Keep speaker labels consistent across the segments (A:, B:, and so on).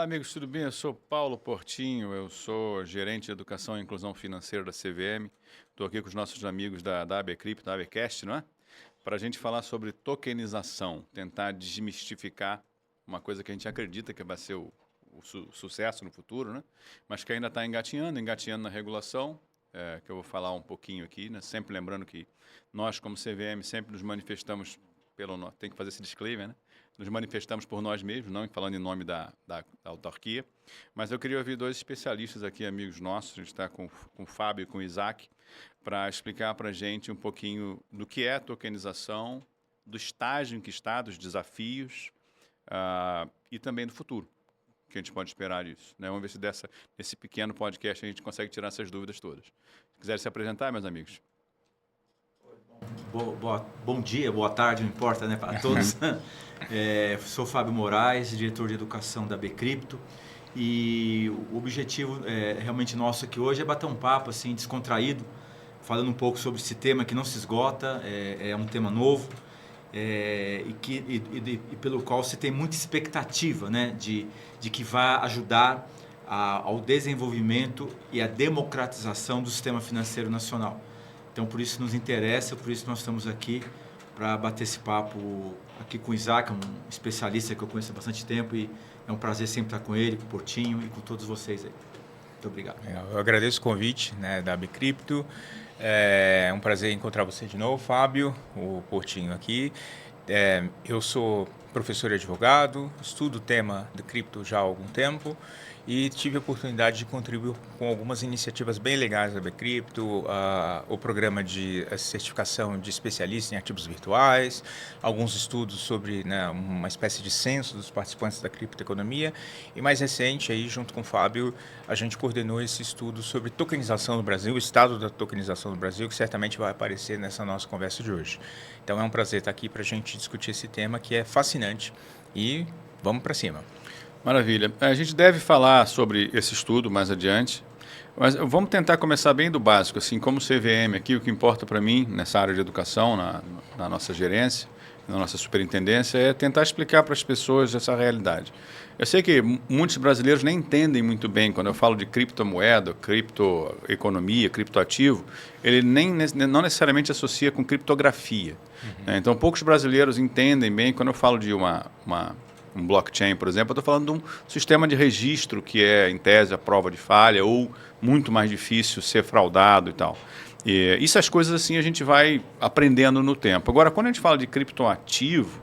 A: Olá, amigos, tudo bem? Eu sou Paulo Portinho, eu sou gerente de Educação e Inclusão Financeira da CVM. Estou aqui com os nossos amigos da AB Cripto, da ABcast, não é? Para a gente falar sobre tokenização, tentar desmistificar uma coisa que a gente acredita que vai ser o sucesso no futuro, né? Mas que ainda está engatinhando na regulação, que eu vou falar um pouquinho aqui, né? Sempre lembrando que nós, como CVM, sempre nos manifestamos tem que fazer esse disclaimer, né? Nos manifestamos por nós mesmos, não falando em nome da autarquia. Mas eu queria ouvir dois especialistas aqui, amigos nossos. A gente está com o Fábio e com o Isaac, para explicar para a gente um pouquinho do que é a tokenização, do estágio em que está, dos desafios e também do futuro, que a gente pode esperar disso, né? Vamos ver se nesse pequeno podcast a gente consegue tirar essas dúvidas todas. Se quiserem se apresentar, meus amigos.
B: Bom dia, boa tarde, não importa, né, para todos. Sou Fábio Moraes, diretor de educação da AB Cripto, e o objetivo realmente nosso aqui hoje é bater um papo assim descontraído, falando um pouco sobre esse tema que não se esgota, é um tema novo e pelo qual se tem muita expectativa, né, de que vai ajudar ao desenvolvimento e à democratização do sistema financeiro nacional. Então, por isso nos interessa, por isso nós estamos aqui para bater esse papo aqui com o Isaac, um especialista que eu conheço há bastante tempo, e é um prazer sempre estar com ele, com o Portinho e com todos vocês aí. Muito obrigado.
C: Eu agradeço o convite, né, da AB Cripto. É um prazer encontrar você de novo, Fábio, o Portinho aqui. Eu sou professor e advogado, estudo o tema de cripto já há algum tempo e tive a oportunidade de contribuir com algumas iniciativas bem legais da AB Cripto, o programa de certificação de especialista em ativos virtuais, alguns estudos sobre, né, uma espécie de censo dos participantes da criptoeconomia, e mais recente, aí, junto com o Fábio, a gente coordenou esse estudo sobre tokenização no Brasil, o estado da tokenização no Brasil, que certamente vai aparecer nessa nossa conversa de hoje. Então é um prazer estar aqui para a gente discutir esse tema que é fascinante e vamos para cima.
A: Maravilha. A gente deve falar sobre esse estudo mais adiante, mas vamos tentar começar bem do básico, assim, como CVM aqui, o que importa para mim nessa área de educação, na nossa gerência, na nossa superintendência, é tentar explicar para as pessoas essa realidade. Eu sei que muitos brasileiros nem entendem muito bem quando eu falo de criptomoeda, criptoeconomia, criptoativo, ele não necessariamente associa com criptografia. Né? Então, poucos brasileiros entendem bem quando eu falo de um blockchain, por exemplo, eu estou falando de um sistema de registro que é, em tese, a prova de falha ou muito mais difícil ser fraudado e tal. E isso, as coisas assim, a gente vai aprendendo no tempo. Agora, quando a gente fala de criptoativo,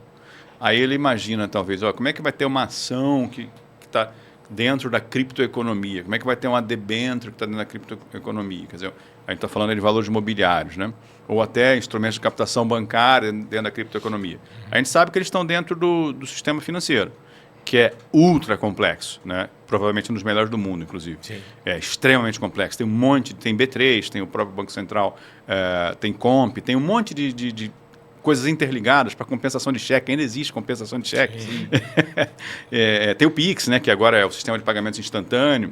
A: aí ele imagina, talvez, como é que vai ter uma ação que está dentro da criptoeconomia? Como é que vai ter uma debênture que está dentro da criptoeconomia? Quer dizer, a gente está falando de valores imobiliários, né? Ou até instrumentos de captação bancária dentro da criptoeconomia. A gente sabe que eles estão dentro do sistema financeiro, que é ultra complexo, né? Provavelmente um dos melhores do mundo, inclusive.
C: Sim.
A: É extremamente complexo. Tem um monte, tem B3, tem o próprio Banco Central, tem Comp, tem um monte de coisas interligadas para compensação de cheque. Ainda existe compensação de cheque. Tem o Pix, né? Que agora é o sistema de pagamentos instantâneo.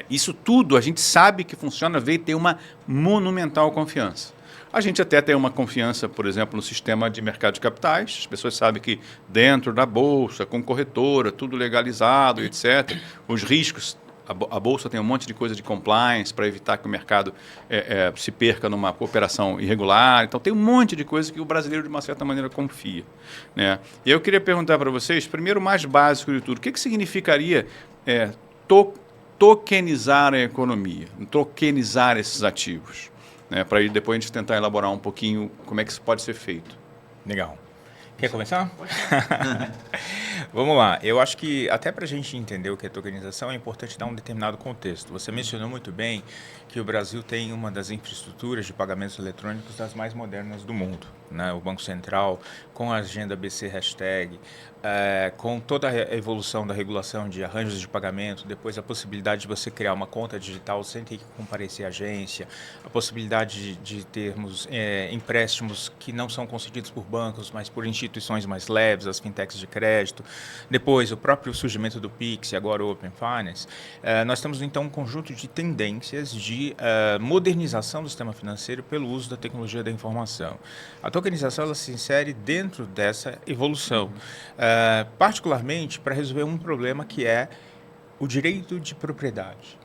A: Isso tudo a gente sabe que funciona, veio ter uma monumental confiança. A gente até tem uma confiança, por exemplo, no sistema de mercado de capitais. As pessoas sabem que dentro da Bolsa, com corretora, tudo legalizado, etc. Os riscos, a Bolsa tem um monte de coisa de compliance para evitar que o mercado se perca numa operação irregular. Então, tem um monte de coisa que o brasileiro, de uma certa maneira, confia. Né? E eu queria perguntar para vocês, primeiro, o mais básico de tudo, o que significaria tokenizar a economia, tokenizar esses ativos? Para depois a gente tentar elaborar um pouquinho como é que isso pode ser feito.
C: Legal. Quer começar? Vamos lá. Eu acho que até para a gente entender o que é tokenização é importante dar um determinado contexto. Você mencionou muito bem que o Brasil tem uma das infraestruturas de pagamentos eletrônicos das mais modernas do mundo, né? O Banco Central, com a agenda BC Hashtag, com toda a evolução da regulação de arranjos de pagamento, depois a possibilidade de você criar uma conta digital sem ter que comparecer à agência, a possibilidade de termos empréstimos que não são concedidos por bancos, mas por instituições mais leves, as fintechs de crédito, depois o próprio surgimento do Pix e agora o Open Finance. Nós temos então um conjunto de tendências de modernização do sistema financeiro pelo uso da tecnologia da informação. A tokenização ela se insere dentro dessa evolução, particularmente para resolver um problema que é o direito de propriedade.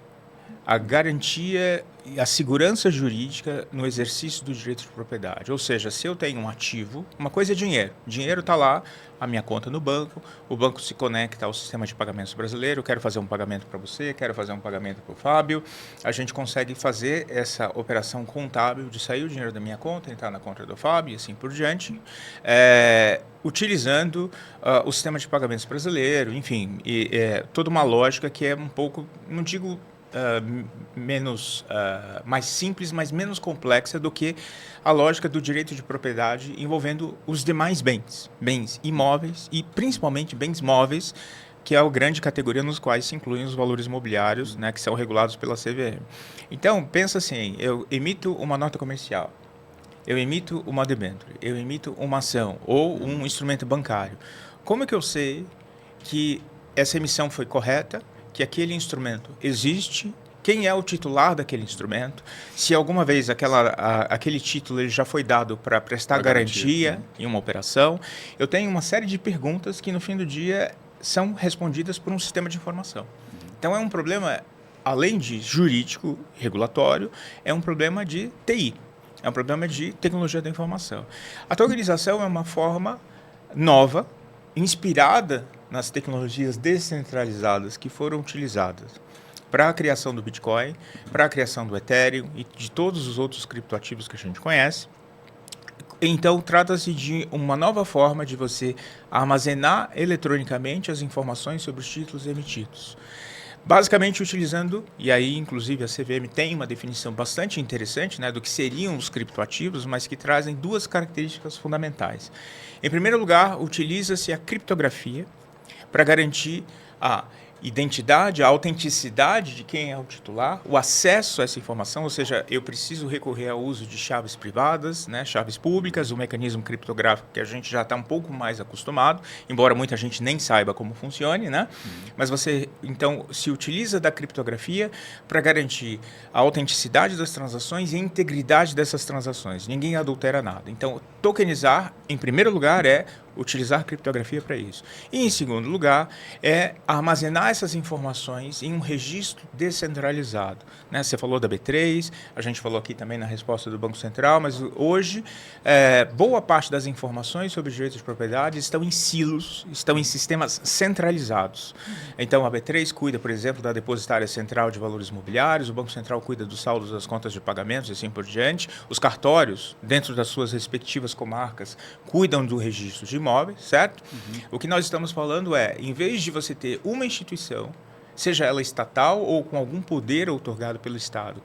C: A garantia e a segurança jurídica no exercício do direito de propriedade. Ou seja, se eu tenho um ativo, uma coisa é dinheiro. Dinheiro está lá, a minha conta no banco, o banco se conecta ao sistema de pagamentos brasileiro, eu quero fazer um pagamento para você, quero fazer um pagamento para o Fábio. A gente consegue fazer essa operação contábil de sair o dinheiro da minha conta, entrar na conta do Fábio e assim por diante, utilizando o sistema de pagamentos brasileiro, enfim, toda uma lógica que é um pouco, não digo mais simples, mas menos complexa do que a lógica do direito de propriedade envolvendo os demais bens imóveis e principalmente bens móveis, que é a grande categoria nos quais se incluem os valores imobiliários, né, que são regulados pela CVM. Então, pensa assim, eu emito uma nota comercial, eu emito uma debênture, eu emito uma ação ou um instrumento bancário. Como é que eu sei que essa emissão foi correta, que aquele instrumento existe, quem é o titular daquele instrumento, se alguma vez aquele título ele já foi dado para prestar garantia em uma operação. Eu tenho uma série de perguntas que, no fim do dia, são respondidas por um sistema de informação. Então, é um problema, além de jurídico, regulatório, é um problema de TI, é um problema de tecnologia da informação. A tokenização é uma forma nova, inspirada nas tecnologias descentralizadas que foram utilizadas para a criação do Bitcoin, para a criação do Ethereum e de todos os outros criptoativos que a gente conhece. Então, trata-se de uma nova forma de você armazenar eletronicamente as informações sobre os títulos emitidos. Basicamente utilizando, e aí inclusive a CVM tem uma definição bastante interessante, né, do que seriam os criptoativos, mas que trazem duas características fundamentais. Em primeiro lugar, utiliza-se a criptografia para garantir a identidade, a autenticidade de quem é o titular, o acesso a essa informação, ou seja, eu preciso recorrer ao uso de chaves privadas, né, chaves públicas, o mecanismo criptográfico que a gente já está um pouco mais acostumado, embora muita gente nem saiba como funcione, né? Mas você, então, se utiliza da criptografia para garantir a autenticidade das transações e a integridade dessas transações. Ninguém adultera nada. Então, tokenizar, em primeiro lugar, é utilizar criptografia para isso. E, em segundo lugar, é armazenar essas informações em um registro descentralizado. Né? Você falou da B3, a gente falou aqui também na resposta do Banco Central, mas hoje boa parte das informações sobre direitos de propriedade estão em silos, estão em sistemas centralizados. Então, a B3 cuida, por exemplo, da depositária central de valores imobiliários, o Banco Central cuida dos saldos das contas de pagamentos e assim por diante. Os cartórios, dentro das suas respectivas comarcas, cuidam do registro de imóveis, certo? O que nós estamos falando é, em vez de você ter uma instituição, seja ela estatal ou com algum poder outorgado pelo Estado,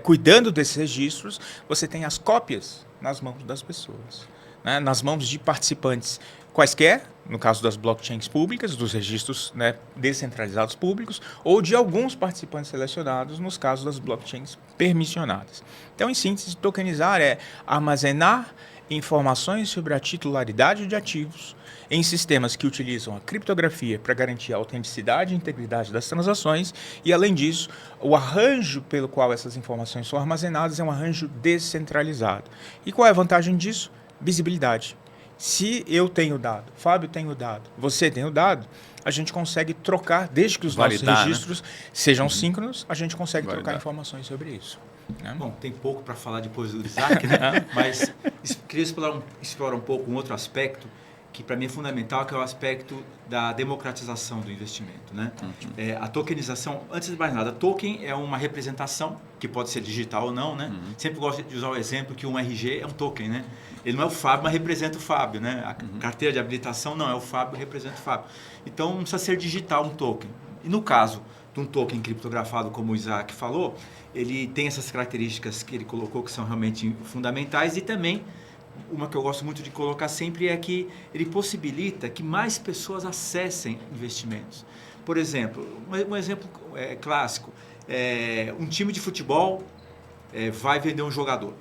C: cuidando desses registros, você tem as cópias nas mãos das pessoas, né? Nas mãos de participantes quaisquer, no caso das blockchains públicas, dos registros, né, descentralizados públicos, ou de alguns participantes selecionados, nos casos das blockchains permissionadas. Então, em síntese, tokenizar é armazenar informações sobre a titularidade de ativos em sistemas que utilizam a criptografia para garantir a autenticidade e integridade das transações e, além disso, o arranjo pelo qual essas informações são armazenadas é um arranjo descentralizado. E qual é a vantagem disso? Visibilidade. Se eu tenho dado, Fábio tem o dado, você tem o dado, a gente consegue trocar, desde que os nossos registros sejam síncronos, a gente consegue trocar informações sobre isso.
B: Bom, tem pouco para falar depois do Isaac, né? Mas queria explorar um pouco um outro aspecto que para mim é fundamental, que é o aspecto da democratização do investimento, né? A tokenização, antes de mais nada, token é uma representação, que pode ser digital ou não, né? Sempre gosto de usar o exemplo que um RG é um token, né? Ele não é o Fábio, mas representa o Fábio, né? A carteira de habilitação não é o Fábio, representa o Fábio. Então, não precisa ser digital um token. E no caso de um token criptografado, como o Isaac falou, ele tem essas características que ele colocou que são realmente fundamentais e também uma que eu gosto muito de colocar sempre é que ele possibilita que mais pessoas acessem investimentos. Por exemplo, um exemplo clássico, um time de futebol vai vender um jogador,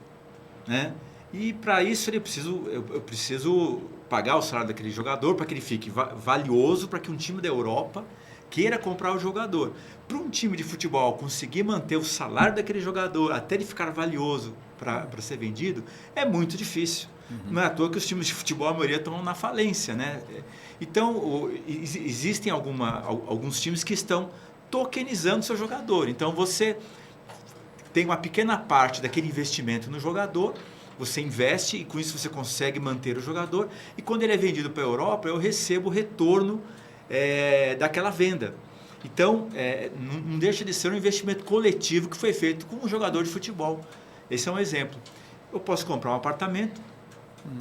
B: né? E para isso eu preciso pagar o salário daquele jogador para que ele fique valioso, para que um time da Europa queira comprar o jogador. Para um time de futebol conseguir manter o salário daquele jogador até ele ficar valioso para ser vendido, é muito difícil. Não é à toa que os times de futebol, a maioria, estão na falência, né? Então, existem alguns times que estão tokenizando seu jogador. Então, você tem uma pequena parte daquele investimento no jogador, você investe e com isso você consegue manter o jogador. E quando ele é vendido para a Europa, eu recebo o retorno daquela venda. Então, não deixa de ser um investimento coletivo que foi feito com um jogador de futebol. Esse é um exemplo. Eu posso comprar um apartamento,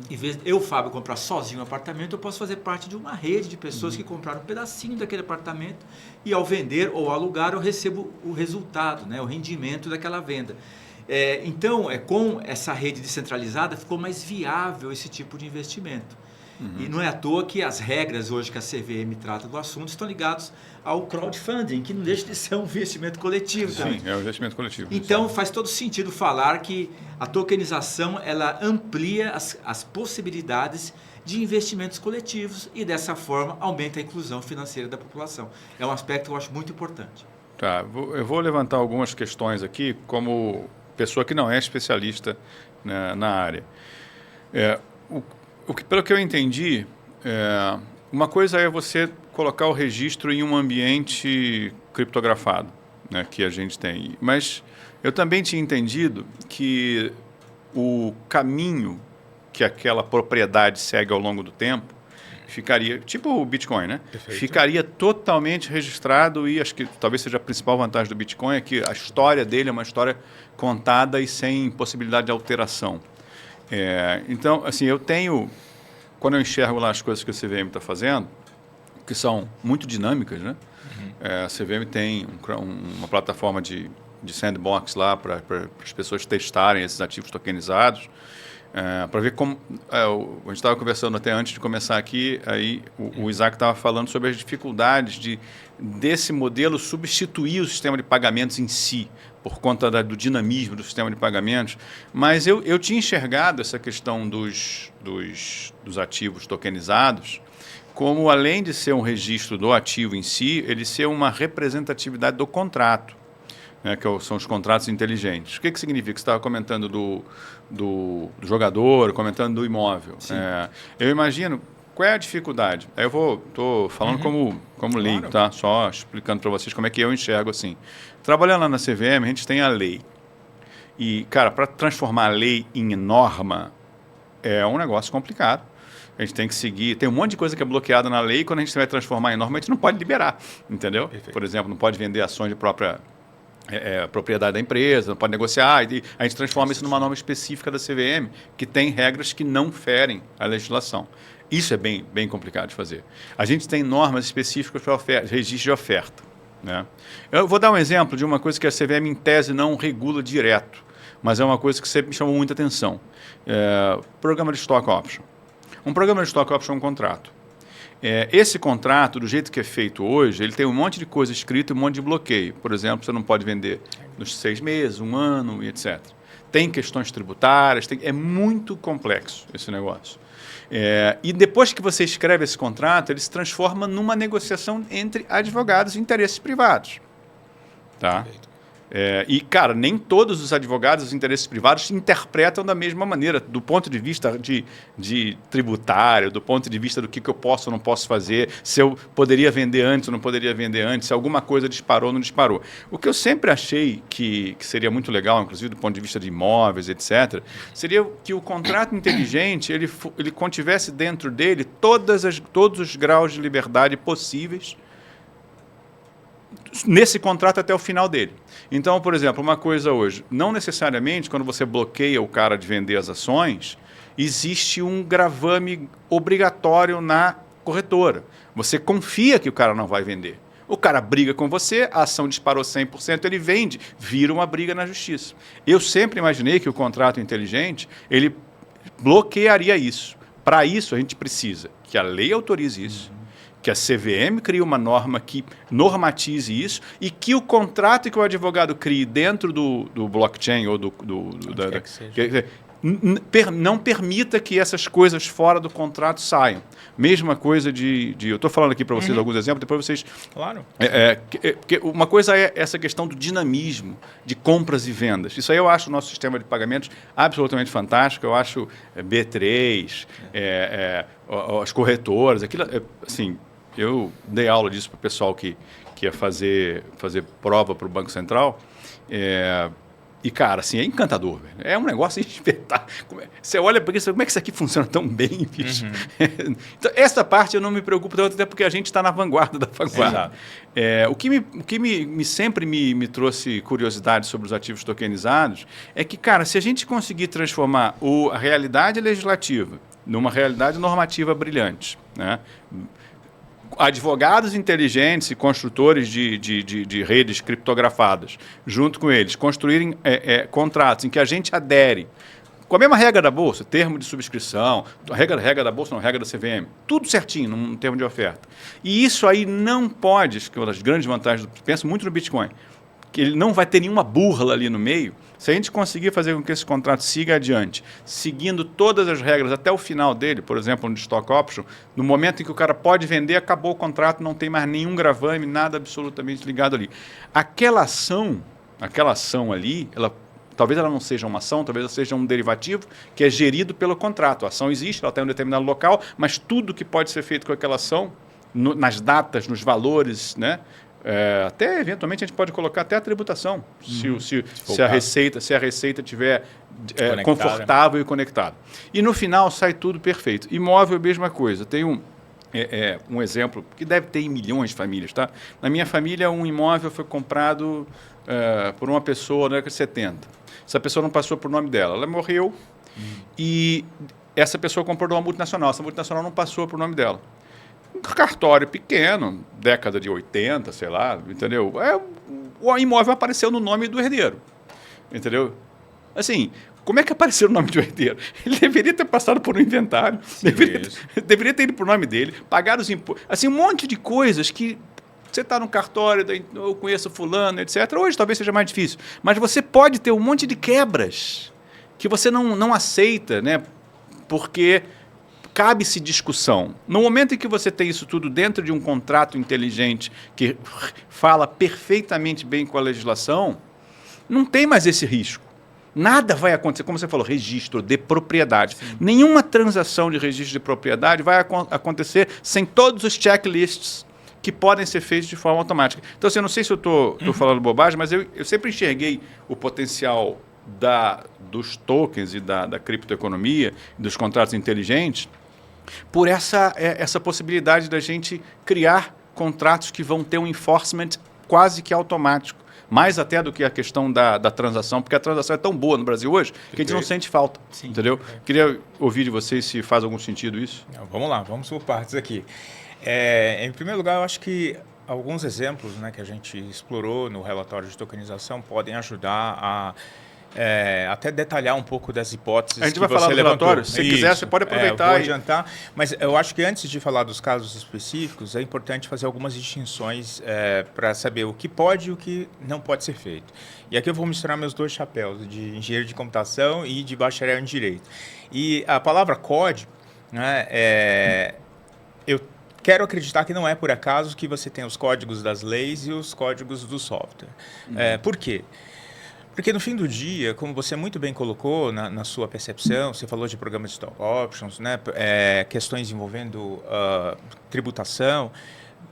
B: em vez de eu, Fábio, comprar sozinho um apartamento, eu posso fazer parte de uma rede de pessoas que compraram um pedacinho daquele apartamento e ao vender ou alugar eu recebo o resultado, né, o rendimento daquela venda. Então, com essa rede descentralizada, ficou mais viável esse tipo de investimento. E não é à toa que as regras hoje que a CVM trata do assunto estão ligadas ao crowdfunding, que não deixa de ser um investimento coletivo também.
A: Sim, é um investimento coletivo.
B: Então, faz todo sentido falar que a tokenização ela amplia as possibilidades de investimentos coletivos e, dessa forma, aumenta a inclusão financeira da população. É um aspecto que eu acho muito importante.
A: Tá, eu vou levantar algumas questões aqui como pessoa que não é especialista, né, na área. Pelo que eu entendi, uma coisa é você colocar o registro em um ambiente criptografado, né, que a gente tem. Mas eu também tinha entendido que o caminho que aquela propriedade segue ao longo do tempo ficaria, tipo o Bitcoin, né?
C: Perfeito.
A: Ficaria totalmente registrado e acho que talvez seja a principal vantagem do Bitcoin é que a história dele é uma história contada e sem possibilidade de alteração. Então, assim, quando eu enxergo lá as coisas que a CVM está fazendo, que são muito dinâmicas, né? A CVM tem uma plataforma de sandbox lá para as pessoas testarem esses ativos tokenizados, para ver como... a gente estava conversando até antes de começar aqui, aí o Isaac estava falando sobre as dificuldades desse modelo substituir o sistema de pagamentos em si, por conta do dinamismo do sistema de pagamentos, mas eu tinha enxergado essa questão dos ativos tokenizados como, além de ser um registro do ativo em si, ele ser uma representatividade do contrato, né, que são os contratos inteligentes. O que significa? Você estava comentando do jogador, comentando do imóvel. Eu imagino, qual é a dificuldade? Aí eu estou falando como leigo, tá? Só explicando para vocês como é que eu enxergo assim. Trabalhando lá na CVM, a gente tem a lei. E, cara, para transformar a lei em norma é um negócio complicado. A gente tem que seguir. Tem um monte de coisa que é bloqueada na lei e quando a gente vai transformar em norma, a gente não pode liberar, entendeu? Perfeito. Por exemplo, não pode vender ações de própria propriedade da empresa, não pode negociar. E a gente transforma isso numa norma específica da CVM, que tem regras que não ferem a legislação. Isso é bem, bem complicado de fazer. A gente tem normas específicas para registro de oferta, né? Eu vou dar um exemplo de uma coisa que a CVM, em tese, não regula direto, mas é uma coisa que sempre me chamou muita atenção. Programa de Stock Option. Um programa de Stock Option é um contrato. Esse contrato, do jeito que é feito hoje, ele tem um monte de coisa escrita e um monte de bloqueio. Por exemplo, você não pode vender nos 6 meses, 1 ano e etc. Tem questões tributárias, é muito complexo esse negócio. E depois que você escreve esse contrato, ele se transforma numa negociação entre advogados e interesses privados. Tá? E, cara, nem todos os advogados dos interesses privados se interpretam da mesma maneira, do ponto de vista de tributário, do ponto de vista do que eu posso ou não posso fazer, se eu poderia vender antes ou não poderia vender antes, se alguma coisa disparou ou não disparou. O que eu sempre achei que seria muito legal, inclusive do ponto de vista de imóveis, etc., seria que o contrato inteligente ele contivesse dentro dele todos os graus de liberdade possíveis nesse contrato até o final dele. Então, por exemplo, uma coisa hoje, não necessariamente quando você bloqueia o cara de vender as ações, existe um gravame obrigatório na corretora. Você confia que o cara não vai vender. O cara briga com você, a ação disparou 100%, ele vende, vira uma briga na justiça. Eu sempre imaginei que o contrato inteligente, ele bloquearia isso. Para isso, a gente precisa que a lei autorize isso, que a CVM crie uma norma que normatize isso e que o contrato que o advogado crie dentro do blockchain ou não permita que essas coisas fora do contrato saiam. Mesma coisa eu estou falando aqui para vocês alguns exemplos, depois vocês...
C: Claro.
A: Porque uma coisa é essa questão do dinamismo de compras e vendas. Isso aí eu acho o nosso sistema de pagamentos absolutamente fantástico. Eu acho B3, as corretoras, aquilo, assim, eu dei aula disso para o pessoal que ia fazer prova para o Banco Central. E, cara, assim, é encantador, velho. É um negócio espetáculo. Você olha para isso, como é que isso aqui funciona tão bem, bicho? Então, essa parte eu não me preocupo tanto, até porque a gente está na vanguarda da vanguarda. O que sempre me trouxe curiosidade sobre os ativos tokenizados é que, cara, se a gente conseguir transformar a realidade legislativa numa realidade normativa brilhante, né? Advogados inteligentes e construtores de redes criptografadas, junto com eles, construírem contratos em que a gente adere com a mesma regra da Bolsa, termo de subscrição, regra da Bolsa, não, regra da CVM, tudo certinho num termo de oferta. E isso aí não pode, que é uma das grandes vantagens, penso muito no Bitcoin, que ele não vai ter nenhuma burla ali no meio. Se a gente conseguir fazer com que esse contrato siga adiante, seguindo todas as regras até o final dele, por exemplo, no stock option, no momento em que o cara pode vender, acabou o contrato, não tem mais nenhum gravame, nada absolutamente ligado ali. Aquela ação ali, talvez ela não seja uma ação, talvez ela seja um derivativo que é gerido pelo contrato. A ação existe, ela está em um determinado local, mas tudo que pode ser feito com aquela ação, nas datas, nos valores, né? Até eventualmente a gente pode colocar até a tributação, se a receita estiver confortável e conectada. E no final sai tudo perfeito. Imóvel, mesma coisa. Tem um exemplo que deve ter em milhões de famílias. Tá? Na minha família, um imóvel foi comprado por uma pessoa na década de 70. Essa pessoa não passou por nome dela. Ela morreu e essa pessoa comprou de uma multinacional. Essa multinacional não passou por nome dela. Um cartório pequeno, década de 80, sei lá, entendeu? O imóvel apareceu no nome do herdeiro, entendeu? Assim, como é que apareceu no nome do herdeiro? Ele deveria ter passado por um inventário, deveria ter ido por nome dele, pagar os impostos, assim, um monte de coisas que você está no cartório, eu conheço fulano, etc. Hoje talvez seja mais difícil, mas você pode ter um monte de quebras que você não aceita, né? Porque cabe-se discussão. No momento em que você tem isso tudo dentro de um contrato inteligente que fala perfeitamente bem com a legislação, não tem mais esse risco. Nada vai acontecer, como você falou, registro de propriedade. Sim. Nenhuma transação de registro de propriedade vai acontecer sem todos os checklists que podem ser feitos de forma automática. Então, assim, eu não sei se eu estou falando bobagem, mas eu sempre enxerguei o potencial dos tokens e da criptoeconomia, dos contratos inteligentes, por essa possibilidade da gente criar contratos que vão ter um enforcement quase que automático, mais até do que a questão da transação, porque a transação é tão boa no Brasil hoje que a gente não sente falta. Sim. Entendeu? Queria ouvir de vocês se faz algum sentido isso.
C: Vamos lá, vamos por partes aqui. Em primeiro lugar, eu acho que alguns exemplos, né, que a gente explorou no relatório de tokenização podem ajudar a até detalhar um pouco das hipóteses que você levantou. A gente vai falar do relatório,
A: se você quiser, você pode aproveitar.
C: Vou adiantar, mas eu acho que antes de falar dos casos específicos, é importante fazer algumas distinções para saber o que pode e o que não pode ser feito. E aqui eu vou misturar meus dois chapéus, de engenheiro de computação e de bacharel em direito. E a palavra código, né, eu quero acreditar que não é por acaso que você tem os códigos das leis e os códigos do software. Por quê? Porque no fim do dia, como você muito bem colocou na sua percepção, você falou de programas de stock options, né, questões envolvendo tributação,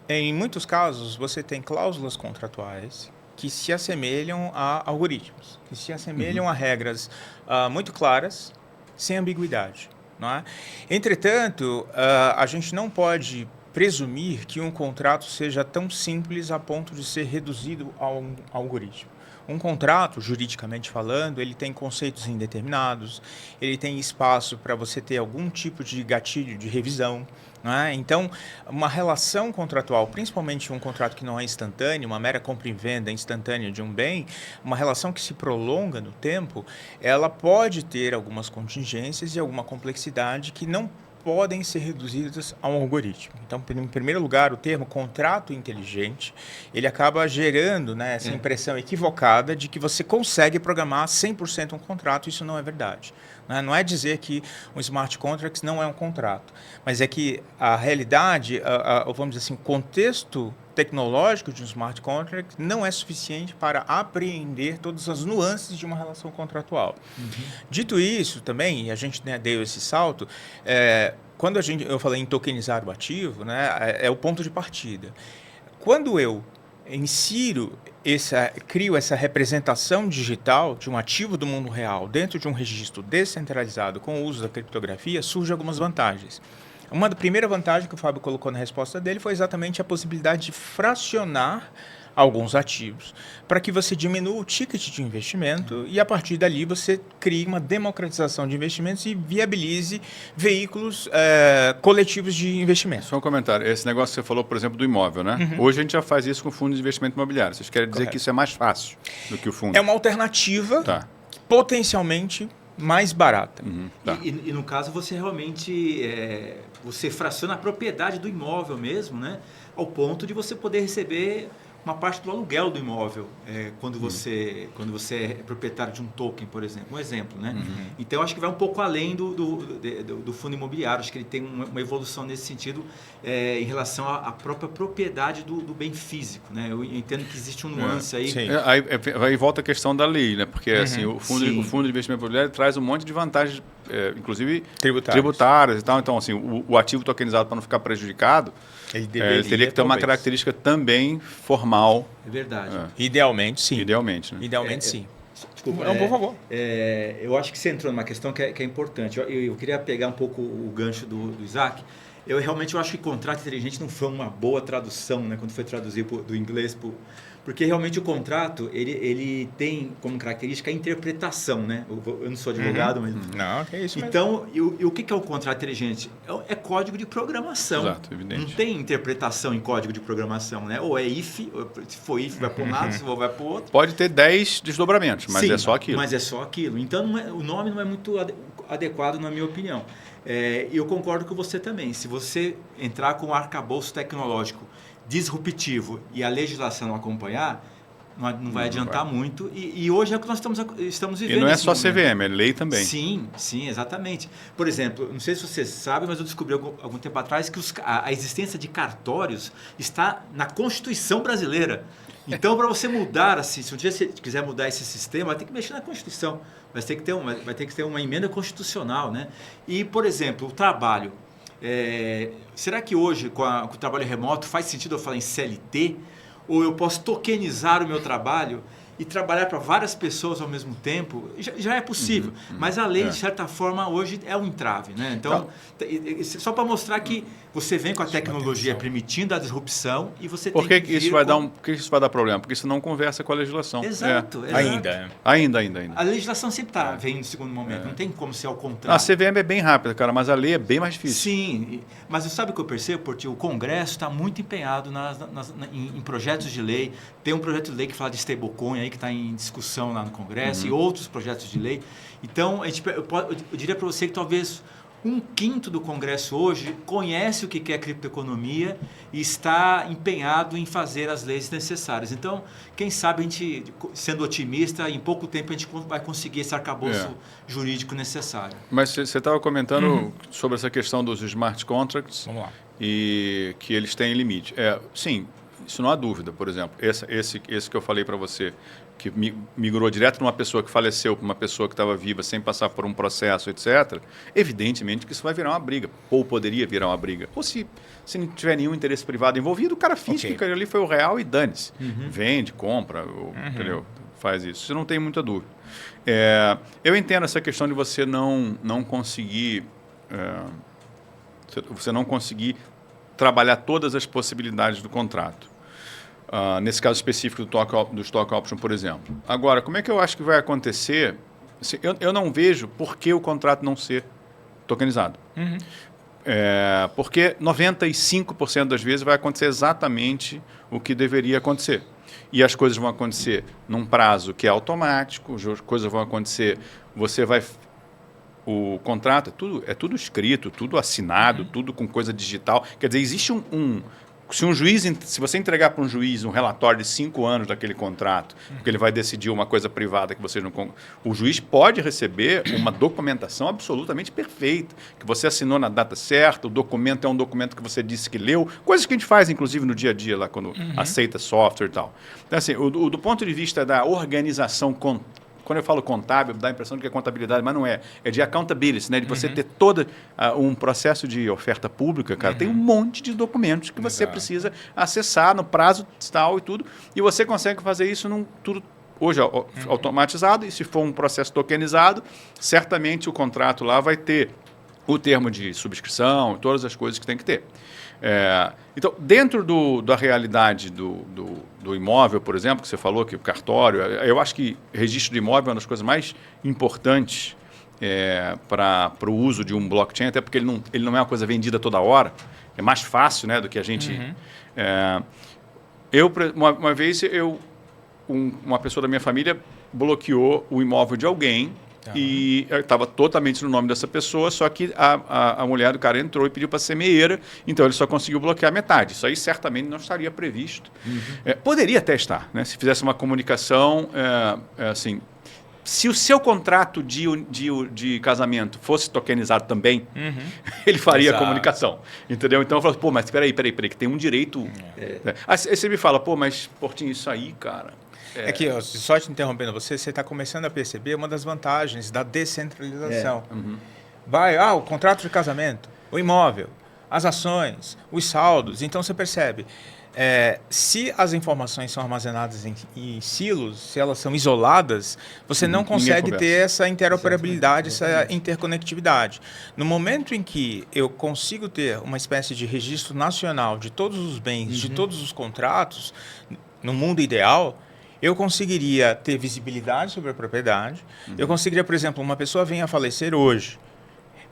C: em muitos casos você tem cláusulas contratuais que se assemelham a algoritmos, que se assemelham a regras muito claras, sem ambiguidade. Não é? Entretanto, a gente não pode presumir que um contrato seja tão simples a ponto de ser reduzido a um algoritmo. Um contrato, juridicamente falando, ele tem conceitos indeterminados, ele tem espaço para você ter algum tipo de gatilho de revisão. Né? Então, uma relação contratual, principalmente um contrato que não é instantâneo, uma mera compra e venda instantânea de um bem, uma relação que se prolonga no tempo, ela pode ter algumas contingências e alguma complexidade que não podem ser reduzidas a um algoritmo. Então, em primeiro lugar, o termo contrato inteligente, ele acaba gerando, né, essa impressão equivocada de que você consegue programar 100% um contrato. Isso não é verdade. Não é dizer que um smart contract não é um contrato, mas é que a realidade, vamos dizer assim, o contexto tecnológico de um smart contract não é suficiente para apreender todas as nuances de uma relação contratual. Dito isso também, e a gente, né, deu esse salto, quando eu falei em tokenizar o ativo, né, é o ponto de partida. Quando eu crio essa representação digital de um ativo do mundo real dentro de um registro descentralizado com o uso da criptografia, surgem algumas vantagens. Uma primeira vantagem que o Fábio colocou na resposta dele foi exatamente a possibilidade de fracionar alguns ativos para que você diminua o ticket de investimento e, a partir dali, você crie uma democratização de investimentos e viabilize veículos coletivos de investimento.
A: Só um comentário. Esse negócio que você falou, por exemplo, do imóvel, né? Hoje a gente já faz isso com fundos de investimento imobiliário. Vocês querem dizer que isso é mais fácil do que o fundo?
C: É uma alternativa potencialmente mais barata.
A: Tá.
B: E no caso você realmente você fraciona a propriedade do imóvel mesmo, né? Ao ponto de você poder receber uma parte do aluguel do imóvel quando você é proprietário de um token, por exemplo. Um exemplo, né? Então, acho que vai um pouco além do fundo imobiliário. Acho que ele tem uma evolução nesse sentido em relação à própria propriedade do bem físico, né? Eu entendo que existe um nuance aí.
A: Aí volta a questão da lei, né? Porque assim, o fundo de investimento imobiliário traz um monte de vantagens, inclusive tributárias e tal. Então, assim, o ativo tokenizado, para não ficar prejudicado, ele teria que ter uma característica também formal.
B: É verdade.
C: Idealmente, sim.
A: Idealmente, né?
C: Idealmente, sim.
B: Desculpa,
C: não, por favor.
B: Eu acho que você entrou numa questão que é importante. Eu queria pegar um pouco o gancho do Isaac. Eu acho que contrato inteligente não foi uma boa tradução, né, quando foi traduzir do inglês porque realmente o contrato ele tem como característica a interpretação, né? Eu não sou advogado, mas
C: não, é isso mesmo.
B: Então, e o que é o contrato inteligente? É código de programação.
A: Exato, evidente.
B: Não tem interpretação em código de programação, né? Ou é if, se for if vai para um lado, se for vai para o outro.
A: Pode ter 10 desdobramentos, mas
B: Sim,
A: é só aquilo.
B: Mas é só aquilo. Então, o nome não é muito adequado, na minha opinião. E eu concordo com você também. Se você entrar com um arcabouço tecnológico disruptivo e a legislação não acompanhar, não vai adiantar muito. E hoje é o que nós estamos vivendo.
A: E não é só CVM, é lei também.
B: Sim, exatamente. Por exemplo, não sei se você sabe, mas eu descobri algum tempo atrás que a existência de cartórios está na Constituição brasileira. Então, para você mudar, assim, se um dia você quiser mudar esse sistema, vai ter que mexer na Constituição. Vai ter que ter uma emenda constitucional, né? E, por exemplo, o trabalho. Será que hoje, com o trabalho remoto, faz sentido eu falar em CLT? Ou eu posso tokenizar o meu trabalho e trabalhar para várias pessoas ao mesmo tempo? Já é possível. Mas a lei, de certa forma, hoje é um entrave, né? Então, só para mostrar que você vem com a tecnologia permitindo a disrupção e você tem que
A: isso vai por que isso vai dar problema? Porque isso não conversa com a legislação.
B: Exato.
A: Ainda.
B: A legislação sempre vem no segundo momento. Não tem como ser ao contrário.
A: A CVM é bem rápida, cara, mas a lei é bem mais difícil.
B: Sim, mas sabe o que eu percebo, Porti? O Congresso está muito empenhado em projetos de lei. Tem um projeto de lei que fala de stablecoin aí, que está em discussão lá no Congresso, e outros projetos de lei. Então, eu diria para você que talvez 1/5 do Congresso hoje conhece o que é criptoeconomia e está empenhado em fazer as leis necessárias. Então, quem sabe a gente, sendo otimista, em pouco tempo a gente vai conseguir esse arcabouço jurídico necessário.
A: Mas você estava comentando sobre essa questão dos smart contracts.
C: Vamos lá.
A: E que eles têm limite. Sim, isso não há dúvida. Por exemplo, esse que eu falei para você, que migrou direto de uma pessoa que faleceu para uma pessoa que estava viva sem passar por um processo, etc., evidentemente que isso vai virar uma briga, ou poderia virar uma briga. Ou se não tiver nenhum interesse privado envolvido, o cara finge que aquele ali foi o real e dane-se. Vende, compra, entendeu? Faz isso. Isso não tem muita dúvida. Eu entendo essa questão de você não conseguir... você não conseguir trabalhar todas as possibilidades do contrato. Nesse caso específico do stock option, por exemplo. Agora, como é que eu acho que vai acontecer? Eu não vejo por que o contrato não ser tokenizado. Porque 95% das vezes vai acontecer exatamente o que deveria acontecer. E as coisas vão acontecer num prazo que é automático, as coisas vão acontecer, você vai o contrato é tudo escrito, tudo assinado, tudo com coisa digital. Quer dizer, existe se você entregar para um juiz um relatório de 5 anos daquele contrato, porque ele vai decidir uma coisa privada que você não... O juiz pode receber uma documentação absolutamente perfeita, que você assinou na data certa, o documento é um documento que você disse que leu, coisas que a gente faz, inclusive, no dia a dia, lá quando aceita software e tal. Então, assim, do ponto de vista da organização quando eu falo contábil, dá a impressão de que é contabilidade, mas não é. É de accountability, né? De você ter todo um processo de oferta pública, cara. Tem um monte de documentos que você precisa acessar no prazo tal e tudo. E você consegue fazer isso tudo hoje automatizado. E se for um processo tokenizado, certamente o contrato lá vai ter o termo de subscrição, todas as coisas que tem que ter. Então, dentro da realidade do imóvel, por exemplo, que você falou que o cartório, eu acho que registro de imóvel é uma das coisas mais importantes para o uso de um blockchain, até porque ele não é uma coisa vendida toda hora, é mais fácil, né, do que a gente... Uma vez, uma pessoa da minha família bloqueou o imóvel de alguém, e estava totalmente no nome dessa pessoa, só que a mulher do cara entrou e pediu para ser meieira, então ele só conseguiu bloquear metade. Isso aí certamente não estaria previsto. Poderia até estar, né? Se fizesse uma comunicação, assim, se o seu contrato de casamento fosse tokenizado também, ele faria a comunicação, entendeu? Então eu falo, pô, mas peraí, que tem um direito... Aí você me fala, pô, mas, Portinho, isso aí, cara...
C: É que, só te interrompendo você está começando a perceber uma das vantagens da descentralização. O contrato de casamento, o imóvel, as ações, os saldos. Então, você percebe, se as informações são armazenadas em silos, se elas são isoladas, você não consegue ter essa interoperabilidade, essa interconectividade. No momento em que eu consigo ter uma espécie de registro nacional de todos os bens, de todos os contratos, no mundo ideal... eu conseguiria ter visibilidade sobre a propriedade. Eu conseguiria, por exemplo, uma pessoa vem a falecer hoje.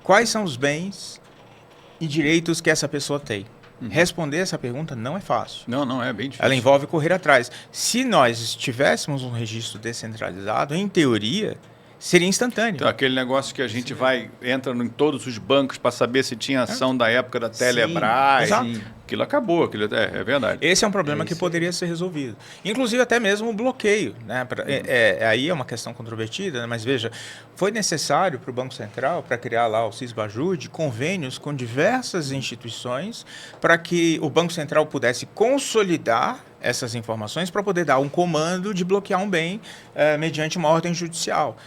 C: Quais são os bens e direitos que essa pessoa tem? Responder essa pergunta não é fácil.
A: Não, é bem difícil.
C: Ela envolve correr atrás. Se nós tivéssemos um registro descentralizado, em teoria, seria instantâneo.
A: Então, aquele negócio que a gente entra em todos os bancos para saber se tinha ação da época da Telebrás. Aquilo acabou, é verdade.
C: Esse é um problema que poderia ser resolvido. Inclusive até mesmo o bloqueio. Né? Aí é uma questão controvertida, né? Mas veja, foi necessário para o Banco Central, para criar lá o CISBaJude, convênios com diversas instituições para que o Banco Central pudesse consolidar essas informações para poder dar um comando de bloquear um bem mediante uma ordem judicial.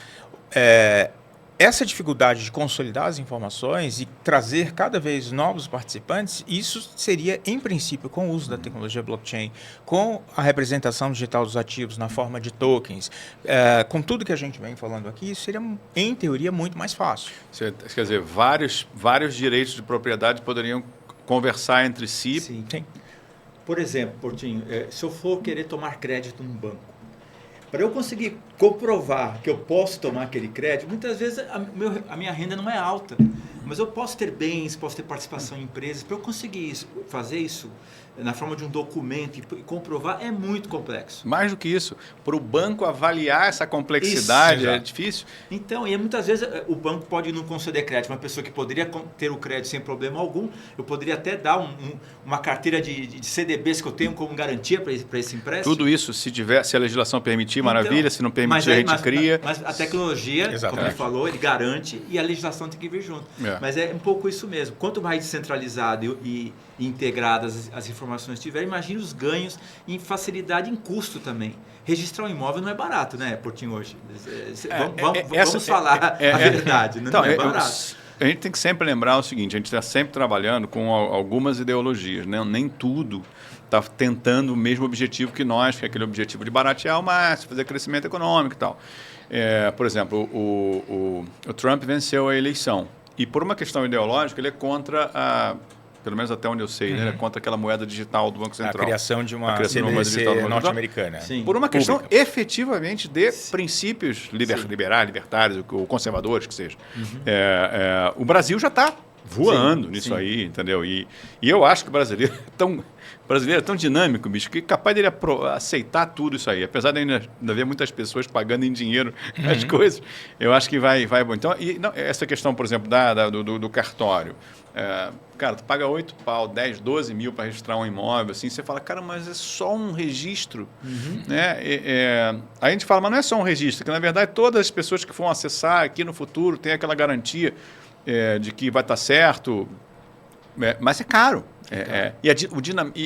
C: Essa dificuldade de consolidar as informações e trazer cada vez novos participantes, isso seria, em princípio, com o uso da tecnologia blockchain, com a representação digital dos ativos na forma de tokens, com tudo que a gente vem falando aqui, isso seria, em teoria, muito mais fácil.
A: Quer dizer, vários direitos de propriedade poderiam conversar entre si.
B: Sim. Por exemplo, Portinho, se eu for querer tomar crédito num banco, para eu conseguir comprovar que eu posso tomar aquele crédito, muitas vezes a minha renda não é alta, mas eu posso ter bens, posso ter participação em empresas. Para eu conseguir fazer isso na forma de um documento e comprovar, é muito complexo.
A: Mais do que isso, para o banco avaliar essa complexidade é difícil.
B: Então, e muitas vezes o banco pode não conceder crédito. Uma pessoa que poderia ter o crédito sem problema algum, eu poderia até dar uma carteira de CDBs que eu tenho como garantia para esse empréstimo.
A: Tudo isso, se a legislação permitir, maravilha. Se não permitir, a gente cria.
B: Mas a tecnologia, como ele falou, ele garante e a legislação tem que vir junto. Mas é um pouco isso mesmo. Quanto mais descentralizado e integradas as informações tiver, imagine os ganhos em facilidade e em custo também. Registrar um imóvel não é barato, né, Portinho, hoje? Vamos falar a verdade, não é barato.
A: A gente tem que sempre lembrar o seguinte, a gente está sempre trabalhando com algumas ideologias, né? Nem tudo está tentando o mesmo objetivo que nós, que é aquele objetivo de baratear o máximo, fazer crescimento econômico e tal. Por exemplo, o Trump venceu a eleição e por uma questão ideológica ele é contra pelo menos até onde eu sei, né? Ele é contra aquela moeda digital do Banco Central.
C: A criação de uma CBDC norte-americana.
A: Por uma questão efetivamente de princípios libertários ou conservadores, que seja. O Brasil já está voando
B: Sim,
A: nisso
B: sim.
A: aí, entendeu? E eu acho que o brasileiro é tão dinâmico, bicho, que é capaz dele aceitar tudo isso aí. Apesar de ainda haver muitas pessoas pagando em dinheiro as coisas, eu acho que vai bom. Então, essa questão, por exemplo, do cartório. Cara, tu paga 8 pau, 10, 12 mil para registrar um imóvel, assim, você fala, cara, mas é só um registro, né? A gente fala, mas não é só um registro, que na verdade todas as pessoas que vão acessar aqui no futuro têm aquela garantia de que vai estar certo, mas é caro. E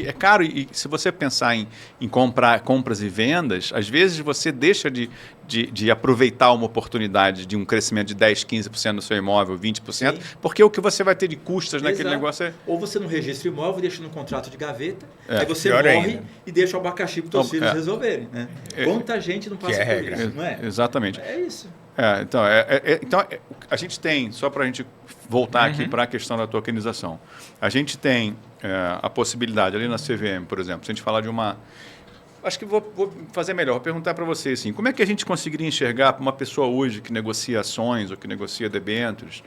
A: é caro, e se você pensar em compras e vendas, às vezes você deixa de aproveitar uma oportunidade de um crescimento de 10, 15% no seu imóvel, 20%,
B: Sim.
A: porque o que você vai ter de custas naquele
B: Exato.
A: negócio é...
B: Ou você não registra o imóvel, deixa num contrato de gaveta, aí você
C: pior
B: morre
C: ainda.
B: e deixa o abacaxi para os teus filhos resolverem. Né? Quanta gente não passa
C: é
B: por
C: regra.
B: isso, não é?
A: Exatamente.
B: É isso.
A: Então, a gente tem, só para a gente voltar aqui para a questão da tokenização, a gente tem a possibilidade ali na CVM, por exemplo, se a gente falar de uma... Acho que vou fazer melhor, vou perguntar para você assim, como é que a gente conseguiria enxergar para uma pessoa hoje que negocia ações ou que negocia debêntures,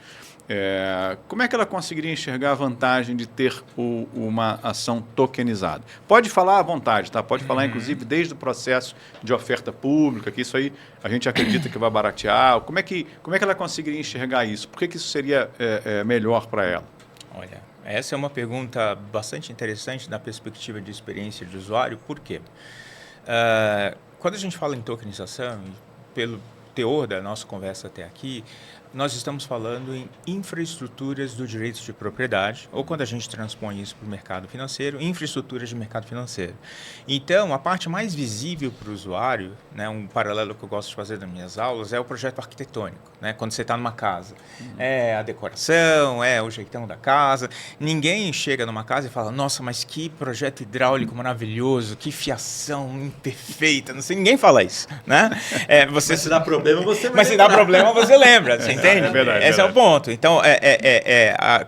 A: como é que ela conseguiria enxergar a vantagem de ter uma ação tokenizada? Pode falar à vontade, tá? Pode falar, inclusive, desde o processo de oferta pública, que isso aí a gente acredita que vai baratear. Como é que ela conseguiria enxergar isso? Por que isso seria melhor para ela?
C: Olha, essa é uma pergunta bastante interessante na perspectiva de experiência de usuário. Por quê? Quando a gente fala em tokenização, pelo teor da nossa conversa até aqui, nós estamos falando em infraestruturas do direito de propriedade, ou quando a gente transpõe isso para o mercado financeiro, infraestruturas de mercado financeiro. Então, a parte mais visível para o usuário, né, um paralelo que eu gosto de fazer nas minhas aulas, é o projeto arquitetônico, né, quando você está numa casa. É a decoração, é o jeitão da casa. Ninguém chega numa casa e fala, nossa, mas que projeto hidráulico maravilhoso, que fiação imperfeita, não sei, ninguém fala isso, né?
B: Mas se dá problema, você vai
C: Mas se dá problema, você lembra, você entende?
A: É verdade,
C: Esse é o
A: verdade.
C: ponto. Então,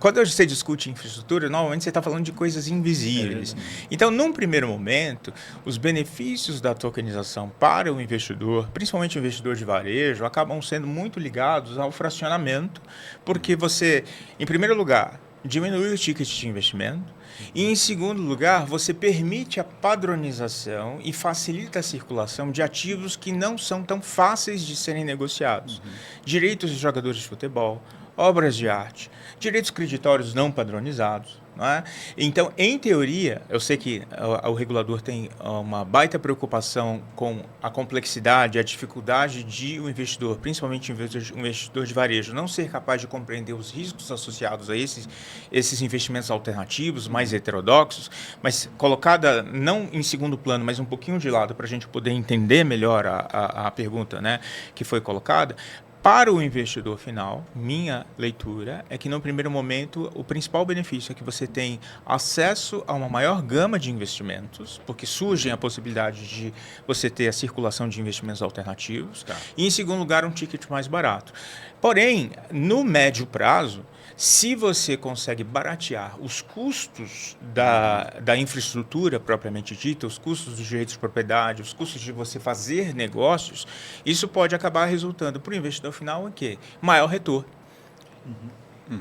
C: quando você discute infraestrutura, normalmente você está falando de coisas invisíveis. Então, num primeiro momento, os benefícios da tokenização para o investidor, principalmente o investidor de varejo, acabam sendo muito ligados ao fracionamento, porque você, em primeiro lugar, diminui o ticket de investimento, e, em segundo lugar, você permite a padronização e facilita a circulação de ativos que não são tão fáceis de serem negociados. Direitos de jogadores de futebol, obras de arte, direitos creditórios não padronizados. Não é? Então, em teoria, eu sei que o regulador tem uma baita preocupação com a complexidade, a dificuldade de um investidor, principalmente um investidor de varejo, não ser capaz de compreender os riscos associados a esses investimentos alternativos, mais heterodoxos, mas colocada não em segundo plano, mas um pouquinho de lado para a gente poder entender melhor a pergunta, né, que foi colocada. Para o investidor final, minha leitura é que, no primeiro momento, o principal benefício é que você tem acesso a uma maior gama de investimentos, porque surge a possibilidade de você ter a circulação de investimentos alternativos, e, em segundo lugar, um ticket mais barato. Porém, no médio prazo, se você consegue baratear os custos da infraestrutura propriamente dita, os custos dos direitos de propriedade, os custos de você fazer negócios, isso pode acabar resultando para o investidor final em quê? Maior retorno.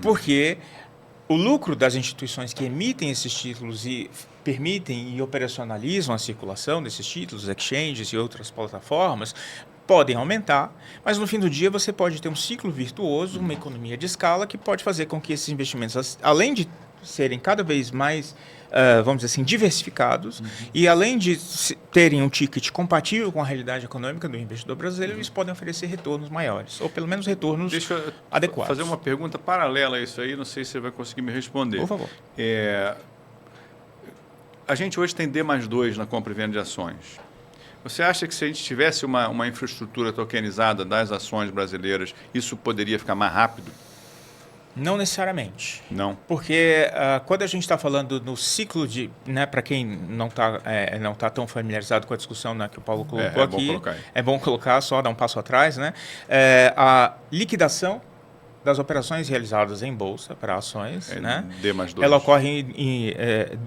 C: Porque o lucro das instituições que emitem esses títulos e permitem e operacionalizam a circulação desses títulos, exchanges e outras plataformas, podem aumentar, mas no fim do dia você pode ter um ciclo virtuoso, uma economia de escala que pode fazer com que esses investimentos, além de serem cada vez mais, vamos dizer assim, diversificados, e além de terem um ticket compatível com a realidade econômica do investidor brasileiro, eles podem oferecer retornos maiores, ou pelo menos retornos adequados.
A: Fazer uma pergunta paralela a isso aí, não sei se você vai conseguir me responder.
C: Por favor.
A: A gente hoje tem D+2 na compra e venda de ações. Você acha que se a gente tivesse uma infraestrutura tokenizada das ações brasileiras, isso poderia ficar mais rápido?
C: Não necessariamente.
A: Não.
C: Porque quando a gente está falando no ciclo de... Né, para quem não tá tão familiarizado com a discussão, né, que o Paulo colocou aqui,
A: bom colocar aí.
C: É bom colocar, só dar um passo atrás. Né? A liquidação das operações realizadas em bolsa para ações, né?
A: D+2.
C: Ela ocorre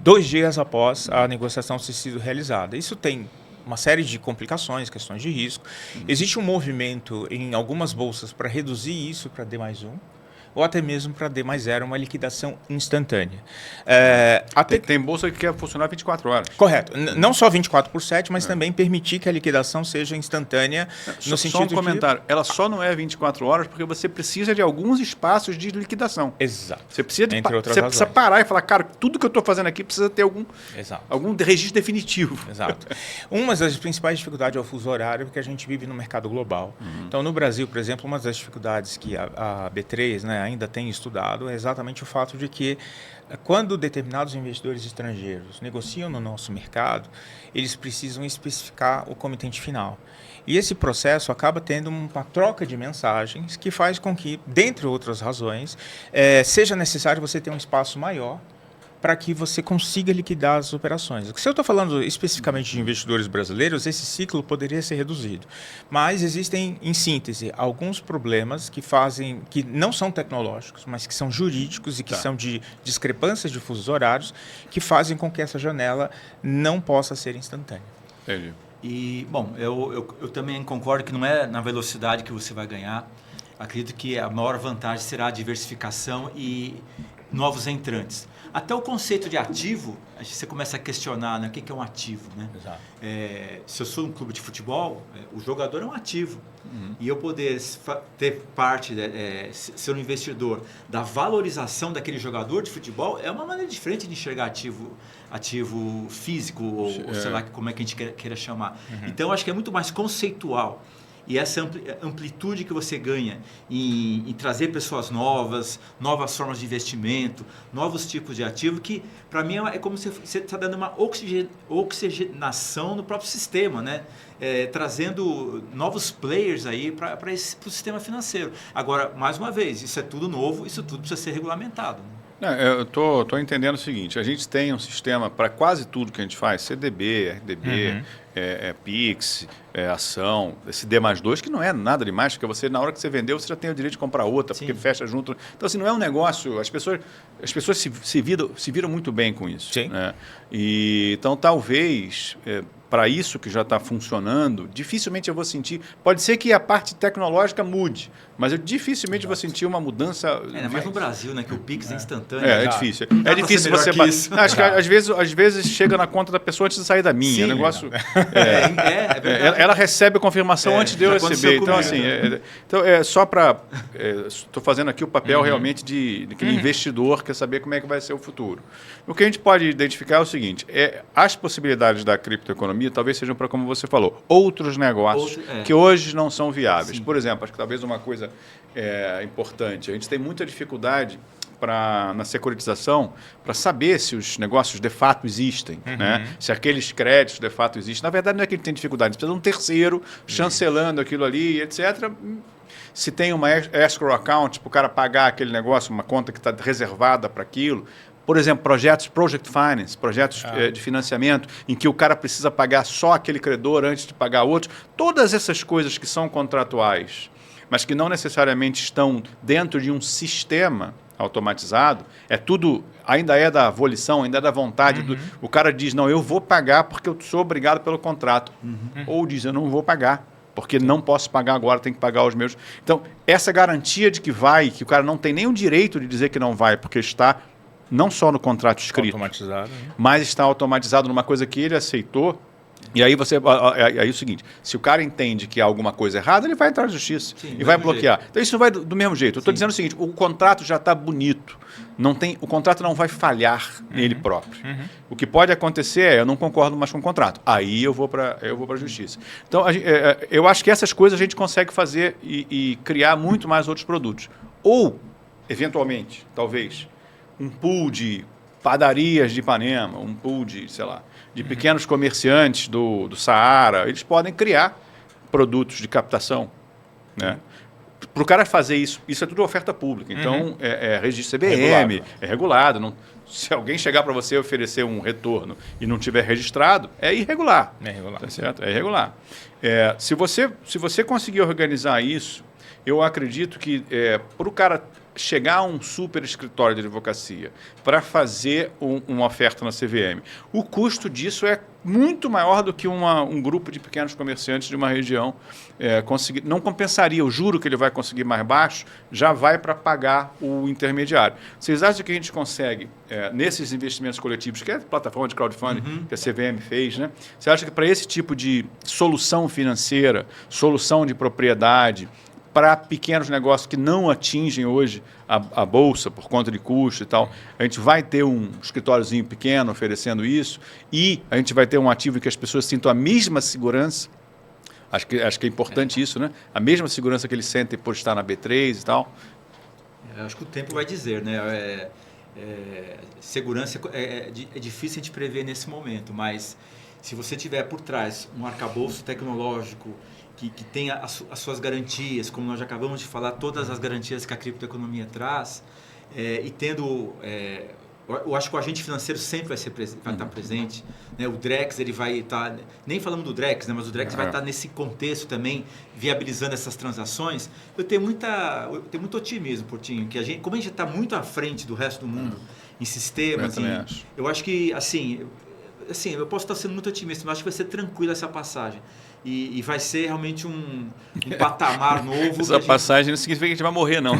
C: 2 dias após a negociação ter sido realizada. Isso tem uma série de complicações, questões de risco. Existe um movimento em algumas bolsas para reduzir isso para D+1. ou até mesmo para D mais 0, uma liquidação instantânea.
A: Tem bolsa que quer funcionar 24 horas.
C: Correto. Não só 24/7, mas também permitir que a liquidação seja instantânea, no sentido
A: só um comentário. Ela só não é 24 horas porque você precisa de alguns espaços de liquidação.
C: Exato.
A: Você precisa,
C: Entre
A: precisa parar e falar, cara, tudo que eu estou fazendo aqui precisa ter algum registro definitivo.
C: Exato. Uma das principais dificuldades é o fuso horário, porque a gente vive no mercado global. Então, no Brasil, por exemplo, uma das dificuldades que a B3, né, ainda tem estudado é exatamente o fato de que, quando determinados investidores estrangeiros negociam no nosso mercado, eles precisam especificar o comitente final. E esse processo acaba tendo uma troca de mensagens que faz com que, dentre outras razões, seja necessário você ter um espaço maior para que você consiga liquidar as operações. Se eu estou falando especificamente de investidores brasileiros, esse ciclo poderia ser reduzido. Mas existem, em síntese, alguns problemas que não são tecnológicos, mas que são jurídicos e que são de discrepâncias de fusos horários, que fazem com que essa janela não possa ser instantânea.
A: Entendi.
B: E, bom, eu também concordo que não é na velocidade que você vai ganhar. Acredito que a maior vantagem será a diversificação e novos entrantes. Até o conceito de ativo, você começa a questionar, né, o que é um ativo. Né?
C: Exato.
B: Se eu sou um clube de futebol, o jogador é um ativo. E eu poder ter parte, ser um investidor da valorização daquele jogador de futebol é uma maneira diferente de enxergar ativo físico, ou sei lá como é que a gente queira chamar. Então, eu acho que é muito mais conceitual. E essa amplitude que você ganha em trazer pessoas novas formas de investimento, novos tipos de ativo, que para mim é como se você está dando uma oxigenação no próprio sistema, né? Trazendo novos players aí para o sistema financeiro. Agora, mais uma vez, isso é tudo novo, isso tudo precisa ser regulamentado. Né?
A: Eu estou entendendo o seguinte, a gente tem um sistema para quase tudo que a gente faz, CDB, RDB, PIX, ação, esse D+2, que não é nada demais, porque você, na hora que você vendeu, você já tem o direito de comprar outra, Sim. porque fecha junto. Então, assim, não é um negócio... As pessoas se viram muito bem com isso.
C: Sim.
A: Né? Então, talvez... para isso que já está funcionando, dificilmente eu vou sentir... Pode ser que a parte tecnológica mude, mas eu dificilmente vou sentir uma mudança...
B: Mas no Brasil, né, que o Pix é instantâneo.
A: É difícil. É difícil você... Acho que às vezes chega na conta da pessoa antes de sair da minha.
B: Sim,
A: o negócio...
B: é verdade.
A: Ela recebe a confirmação antes de eu receber. Então, assim... só para... Estou fazendo aqui o papel realmente de aquele investidor que quer saber como é que vai ser o futuro. O que a gente pode identificar é o seguinte, as possibilidades da criptoeconomia talvez sejam para, como você falou, outros negócios que hoje não são viáveis. Sim. Por exemplo, acho que talvez uma coisa importante, a gente tem muita dificuldade na securitização para saber se os negócios de fato existem, né? Se aqueles créditos de fato existem. Na verdade, não é que a gente tem dificuldade, a gente precisa de um terceiro chancelando aquilo ali, etc., se tem uma escrow account para o cara pagar aquele negócio, uma conta que está reservada para aquilo. Por exemplo, project finance, projetos de financiamento, em que o cara precisa pagar só aquele credor antes de pagar outros. Todas essas coisas que são contratuais, mas que não necessariamente estão dentro de um sistema automatizado, ainda é da volição, ainda é da vontade. O cara diz, não, eu vou pagar porque eu sou obrigado pelo contrato. Ou diz, eu não vou pagar, porque não posso pagar agora, tenho que pagar os meus. Então, essa garantia de que vai, que o cara não tem nem o direito de dizer que não vai, porque está não só no contrato escrito,
C: automatizado,
A: mas está automatizado numa coisa que ele aceitou. E aí aí é o seguinte, se o cara entende que há alguma coisa errada, ele vai entrar na justiça e vai bloquear. Então isso não vai do mesmo jeito. Eu estou dizendo o seguinte, o contrato já está bonito, o contrato não vai falhar nele próprio. O que pode acontecer eu não concordo mais com o contrato. Aí eu vou para a justiça. Então eu acho que essas coisas a gente consegue fazer e criar muito mais outros produtos. Ou, eventualmente, talvez, um pool de padarias de Ipanema, um pool de, sei lá, de pequenos comerciantes do Saara, eles podem criar produtos de captação, né? Para o cara fazer isso é tudo oferta pública, então registro CBM, é regulado. Não, se alguém chegar para você oferecer um retorno e não tiver registrado, é irregular.
C: É irregular.
A: Tá certo? É irregular. Se você conseguir organizar isso, eu acredito que para o cara chegar a um super escritório de advocacia para fazer uma oferta na CVM, o custo disso é muito maior do que um grupo de pequenos comerciantes de uma região conseguir. Não compensaria, o juro que ele vai conseguir mais baixo já vai para pagar o intermediário. Vocês acham que a gente consegue, nesses investimentos coletivos, que é a plataforma de crowdfunding que a CVM fez, né? Você acha que para esse tipo de solução financeira, solução de propriedade, para pequenos negócios que não atingem hoje a bolsa por conta de custo e tal, a gente vai ter um escritóriozinho pequeno oferecendo isso e a gente vai ter um ativo em que as pessoas sintam a mesma segurança. Acho que é importante isso, né? A mesma segurança que eles sentem por estar na B3 e tal.
B: Acho que o tempo vai dizer, né? Segurança é difícil a gente prever nesse momento, mas se você tiver por trás um arcabouço tecnológico que tenha as suas garantias, como nós já acabamos de falar, todas as garantias que a criptoeconomia traz, e tendo... eu acho que o agente financeiro sempre vai estar presente, né? O Drex, ele vai estar... Nem falando do Drex, né? Mas o Drex vai estar nesse contexto também, viabilizando essas transações. Eu tenho muito otimismo, Portinho, que como a gente está muito à frente do resto do mundo em sistemas, eu acho que, assim, eu posso estar sendo muito otimista, mas acho que vai ser tranquila essa passagem. E vai ser realmente um patamar novo.
A: Essa passagem não significa que a gente vai morrer, não.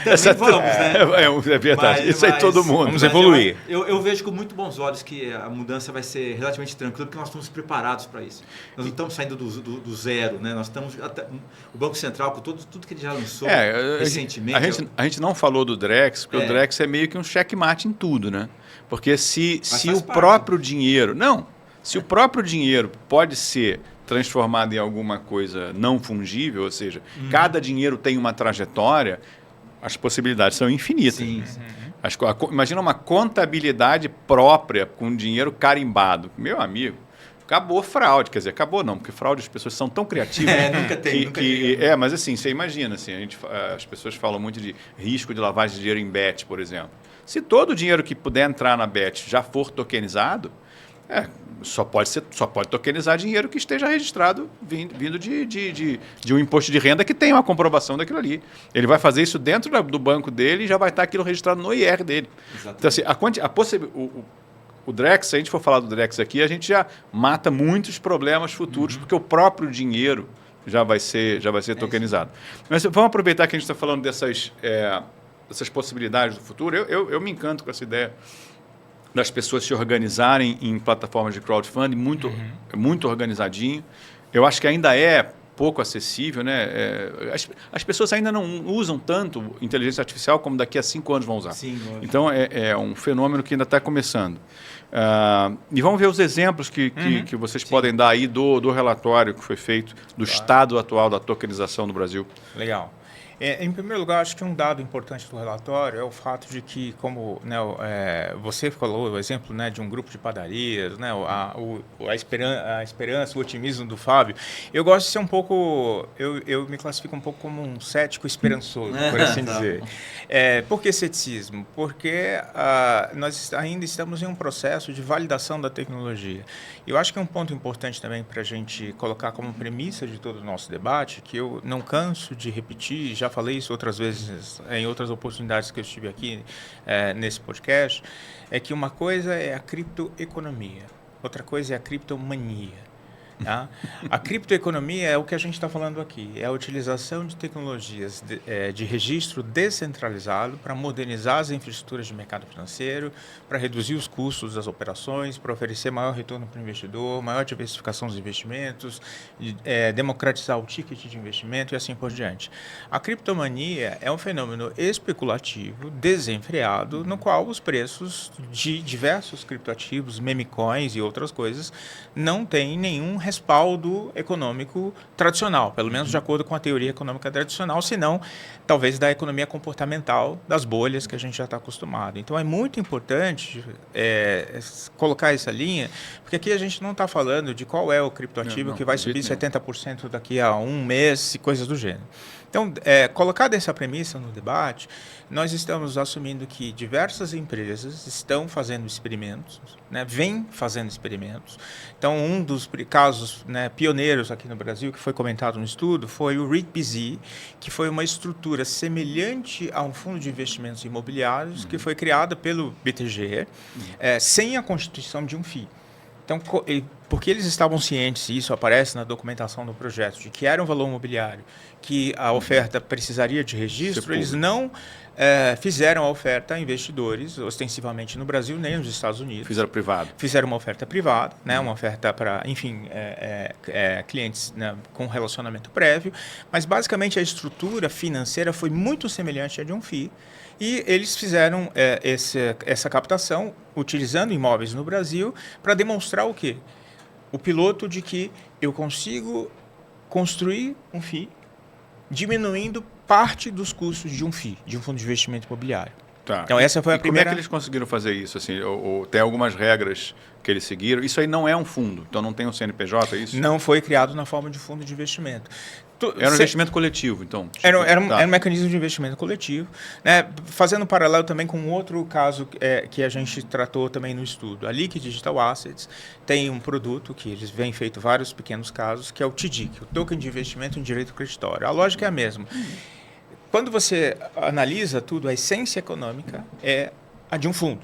B: Também vamos, né?
A: É verdade. Isso aí todo mundo.
C: Vamos evoluir.
B: Eu vejo com muito bons olhos que a mudança vai ser relativamente tranquila, porque nós estamos preparados para isso. Nós não estamos saindo do zero, né? Nós estamos... O Banco Central, com tudo que ele já lançou recentemente...
A: A gente não falou do Drex, porque o Drex é meio que um checkmate em tudo, né? Porque se o próprio dinheiro... Não, se o próprio dinheiro pode ser transformado em alguma coisa não fungível, ou seja, cada dinheiro tem uma trajetória, as possibilidades são infinitas.
B: Sim.
A: Imagina uma contabilidade própria com dinheiro carimbado. Meu amigo, acabou fraude. Quer dizer, acabou não, porque fraude as pessoas são tão criativas.
B: Nunca tem.
A: Mas assim, você imagina, assim, as pessoas falam muito de risco de lavagem de dinheiro em bet, por exemplo. Se todo o dinheiro que puder entrar na bet já for tokenizado, só pode tokenizar dinheiro que esteja registrado vindo de um imposto de renda que tem uma comprovação daquilo ali. Ele vai fazer isso dentro do banco dele e já vai estar aquilo registrado no IR dele. Exatamente. Então, assim, o Drex, se a gente for falar do Drex aqui, a gente já mata muitos problemas futuros, porque o próprio dinheiro já vai ser tokenizado. Mas vamos aproveitar que a gente está falando dessas possibilidades do futuro. Eu me encanto com essa ideia das pessoas se organizarem em plataformas de crowdfunding, muito organizadinho. Eu acho que ainda é pouco acessível, né? As pessoas ainda não usam tanto inteligência artificial como daqui a 5 anos vão usar.
B: Sim, lógico.
A: Então, é um fenômeno que ainda está começando. E vamos ver os exemplos que vocês podem dar aí do relatório que foi feito, do estado atual da tokenização no Brasil.
C: Legal. Em primeiro lugar, acho que um dado importante do relatório é o fato de que, como você falou, o exemplo, né, de um grupo de padarias, né, a esperança, o otimismo do Fábio, eu gosto de ser um pouco, eu me classifico um pouco como um cético esperançoso, por assim dizer. Por que ceticismo? Porque nós ainda estamos em um processo de validação da tecnologia. Eu acho que é um ponto importante também para a gente colocar como premissa de todo o nosso debate, que eu não canso de repetir, já falei isso outras vezes em outras oportunidades que eu estive aqui nesse podcast, é que uma coisa é a criptoeconomia, outra coisa é a criptomania. Tá? A criptoeconomia é o que a gente está falando aqui, é a utilização de tecnologias de registro descentralizado para modernizar as infraestruturas de mercado financeiro, para reduzir os custos das operações, para oferecer maior retorno para o investidor, maior diversificação dos investimentos, democratizar o ticket de investimento e assim por diante. A criptomania é um fenômeno especulativo, desenfreado, no qual os preços de diversos criptoativos, meme coins e outras coisas não têm nenhum respaldo econômico tradicional, pelo menos de acordo com a teoria econômica tradicional, senão talvez da economia comportamental das bolhas que a gente já está acostumado. Então é muito importante colocar essa linha, porque aqui a gente não está falando de qual é o criptoativo que vai subir 70% daqui a um mês e coisas do gênero. Então, colocada essa premissa no debate, nós estamos assumindo que diversas empresas estão fazendo experimentos, né, vêm fazendo experimentos. Então, um dos casos, né, pioneiros aqui no Brasil, que foi comentado no estudo, foi o REIT-BZ, que foi uma estrutura semelhante a um fundo de investimentos imobiliários que foi criada pelo BTG, sem a constituição de um FII. Então, porque eles estavam cientes, e isso aparece na documentação do projeto, de que era um valor imobiliário, que a oferta precisaria de registro, eles não fizeram a oferta a investidores, ostensivamente no Brasil, nem nos Estados Unidos.
A: Fizeram privado.
C: Fizeram uma oferta privada, né, uma oferta para, enfim, clientes, né, com relacionamento prévio, mas basicamente a estrutura financeira foi muito semelhante à de um FII. E eles fizeram essa captação utilizando imóveis no Brasil para demonstrar o quê? O piloto de que eu consigo construir um FII diminuindo parte dos custos de um FII, de um fundo de investimento imobiliário.
A: Tá.
C: Então, essa foi a primeira...
A: Como é que eles conseguiram fazer isso? Assim, ou tem algumas regras que eles seguiram? Isso aí não é um fundo, então não tem um CNPJ, é isso?
C: Não foi criado na forma de fundo de investimento.
A: Era um investimento coletivo, então? Tipo,
C: era um mecanismo de investimento coletivo, né? Fazendo um paralelo também com outro caso que a gente tratou também no estudo. A Liquid Digital Assets tem um produto que eles vêm feito vários pequenos casos, que é o TDIC, o Token de Investimento em Direito Creditório. A lógica é a mesma. Quando você analisa tudo, a essência econômica é a de um fundo.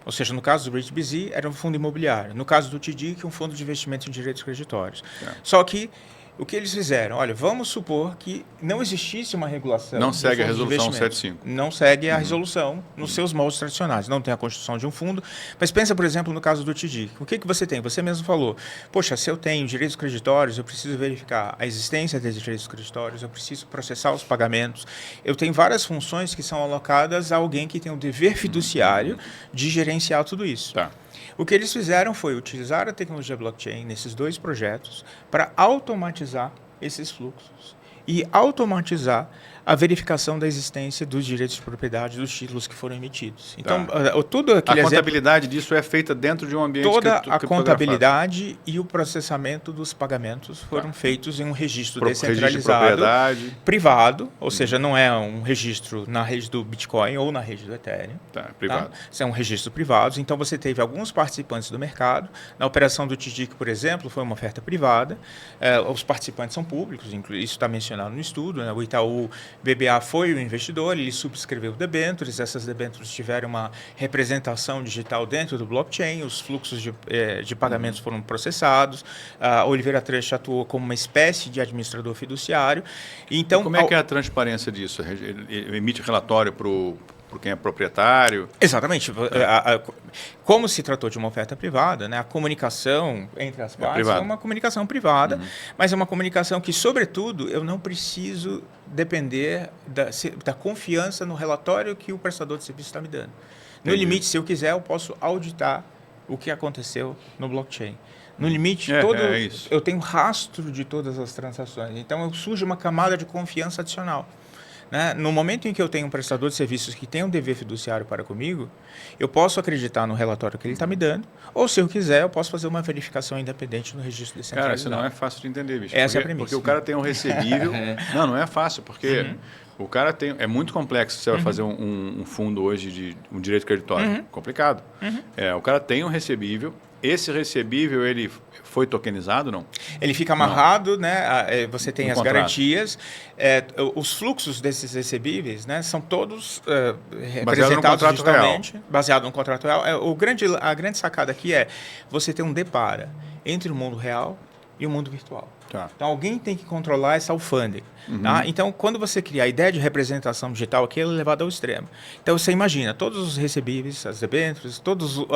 C: Ou seja, no caso do REIT-BZ, era um fundo imobiliário. No caso do TDIC, um fundo de investimento em direitos creditórios. Só que o que eles fizeram? Olha, vamos supor que não existisse uma regulação.
A: Não segue a resolução 75.
C: Não segue a resolução nos seus moldes tradicionais. Não tem a constituição de um fundo. Mas pensa, por exemplo, no caso do TDIC. O que você tem? Você mesmo falou, poxa, se eu tenho direitos creditórios, eu preciso verificar a existência desses direitos creditórios, eu preciso processar os pagamentos. Eu tenho várias funções que são alocadas a alguém que tem o dever fiduciário de gerenciar tudo isso.
A: Tá.
C: O que eles fizeram foi utilizar a tecnologia blockchain nesses dois projetos para automatizar esses fluxos e automatizar a verificação da existência dos direitos de propriedade dos títulos que foram emitidos. Então, tudo aquele
A: a contabilidade disso é feita dentro de um ambiente
C: toda a contabilidade e o processamento dos pagamentos foram feitos em um registro descentralizado, privado, ou seja, não é um registro na rede do Bitcoin ou na rede do Ethereum.
A: Privado.
C: Isso é um registro privado. Então, você teve alguns participantes do mercado. Na operação do TDIC, por exemplo, foi uma oferta privada. Os participantes são públicos, isso está mencionado no estudo, né? O Itaú BBA foi o investidor, ele subscreveu debêntures, essas debêntures tiveram uma representação digital dentro do blockchain, os fluxos de pagamentos foram processados, a Oliveira Trust atuou como uma espécie de administrador fiduciário. Então,
A: como é que é a transparência disso? Ele emite relatório para quem é proprietário?
C: Exatamente. Como se tratou de uma oferta privada, né, a comunicação entre as partes é uma comunicação privada, mas é uma comunicação que, sobretudo, eu não preciso depender da confiança no relatório que o prestador de serviço está me dando. No limite, se eu quiser, eu posso auditar o que aconteceu no blockchain. No limite, eu tenho rastro de todas as transações. Então, surge uma camada de confiança adicional. Né? No momento em que eu tenho um prestador de serviços que tem um dever fiduciário para comigo, eu posso acreditar no relatório que ele está me dando, ou se eu quiser, eu posso fazer uma verificação independente no registro descentralizado.
A: Cara, isso não é fácil de entender, bicho.
C: Essa é a premissa.
A: Porque o cara tem um recebível... Não é fácil, porque o cara tem... É muito complexo você vai fazer um fundo hoje de um direito creditório. Complicado. O cara tem um recebível, esse recebível, ele foi tokenizado, não?
C: Ele fica amarrado, né? Você tem as garantias. Os fluxos desses recebíveis, né, são todos representados digitalmente, baseado no contrato real. A grande sacada aqui é você ter um depara entre o mundo real e o mundo virtual. Então, alguém tem que controlar essa alfândega. Tá? Então, quando você cria a ideia de representação digital, aqui é levado ao extremo. Então, você imagina, todos os recebíveis, as debêntures,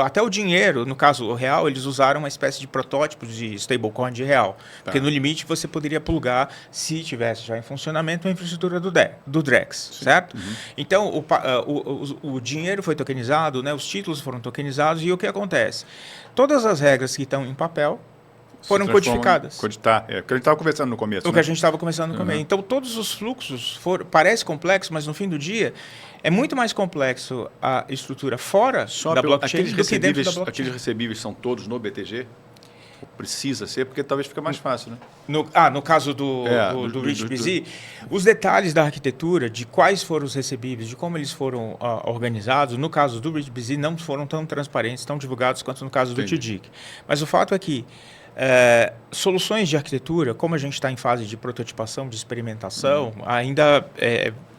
C: até o dinheiro, no caso o real, eles usaram uma espécie de protótipo de stablecoin de real. Porque, no limite, você poderia plugar, se tivesse já em funcionamento, a infraestrutura do Drex, certo? Então, o dinheiro foi tokenizado, né? Os títulos foram tokenizados, e o que acontece? Todas as regras que estão em papel foram codificadas.
A: O que a gente estava conversando no começo.
C: Que a gente estava conversando no começo. Então, todos os fluxos parece complexo, mas no fim do dia é muito mais complexo a estrutura fora da blockchain do que dentro da blockchain.
A: Aqueles recebíveis são todos no BTG? Ou precisa ser, porque talvez fica mais fácil, né?
C: No caso do REACH-BZ, os detalhes da arquitetura, de quais foram os recebíveis, de como eles foram organizados, no caso do REACH-BZ não foram tão transparentes, tão divulgados quanto no caso do TDIC. Mas o fato é que soluções de arquitetura, como a gente está em fase de prototipação, de experimentação, ainda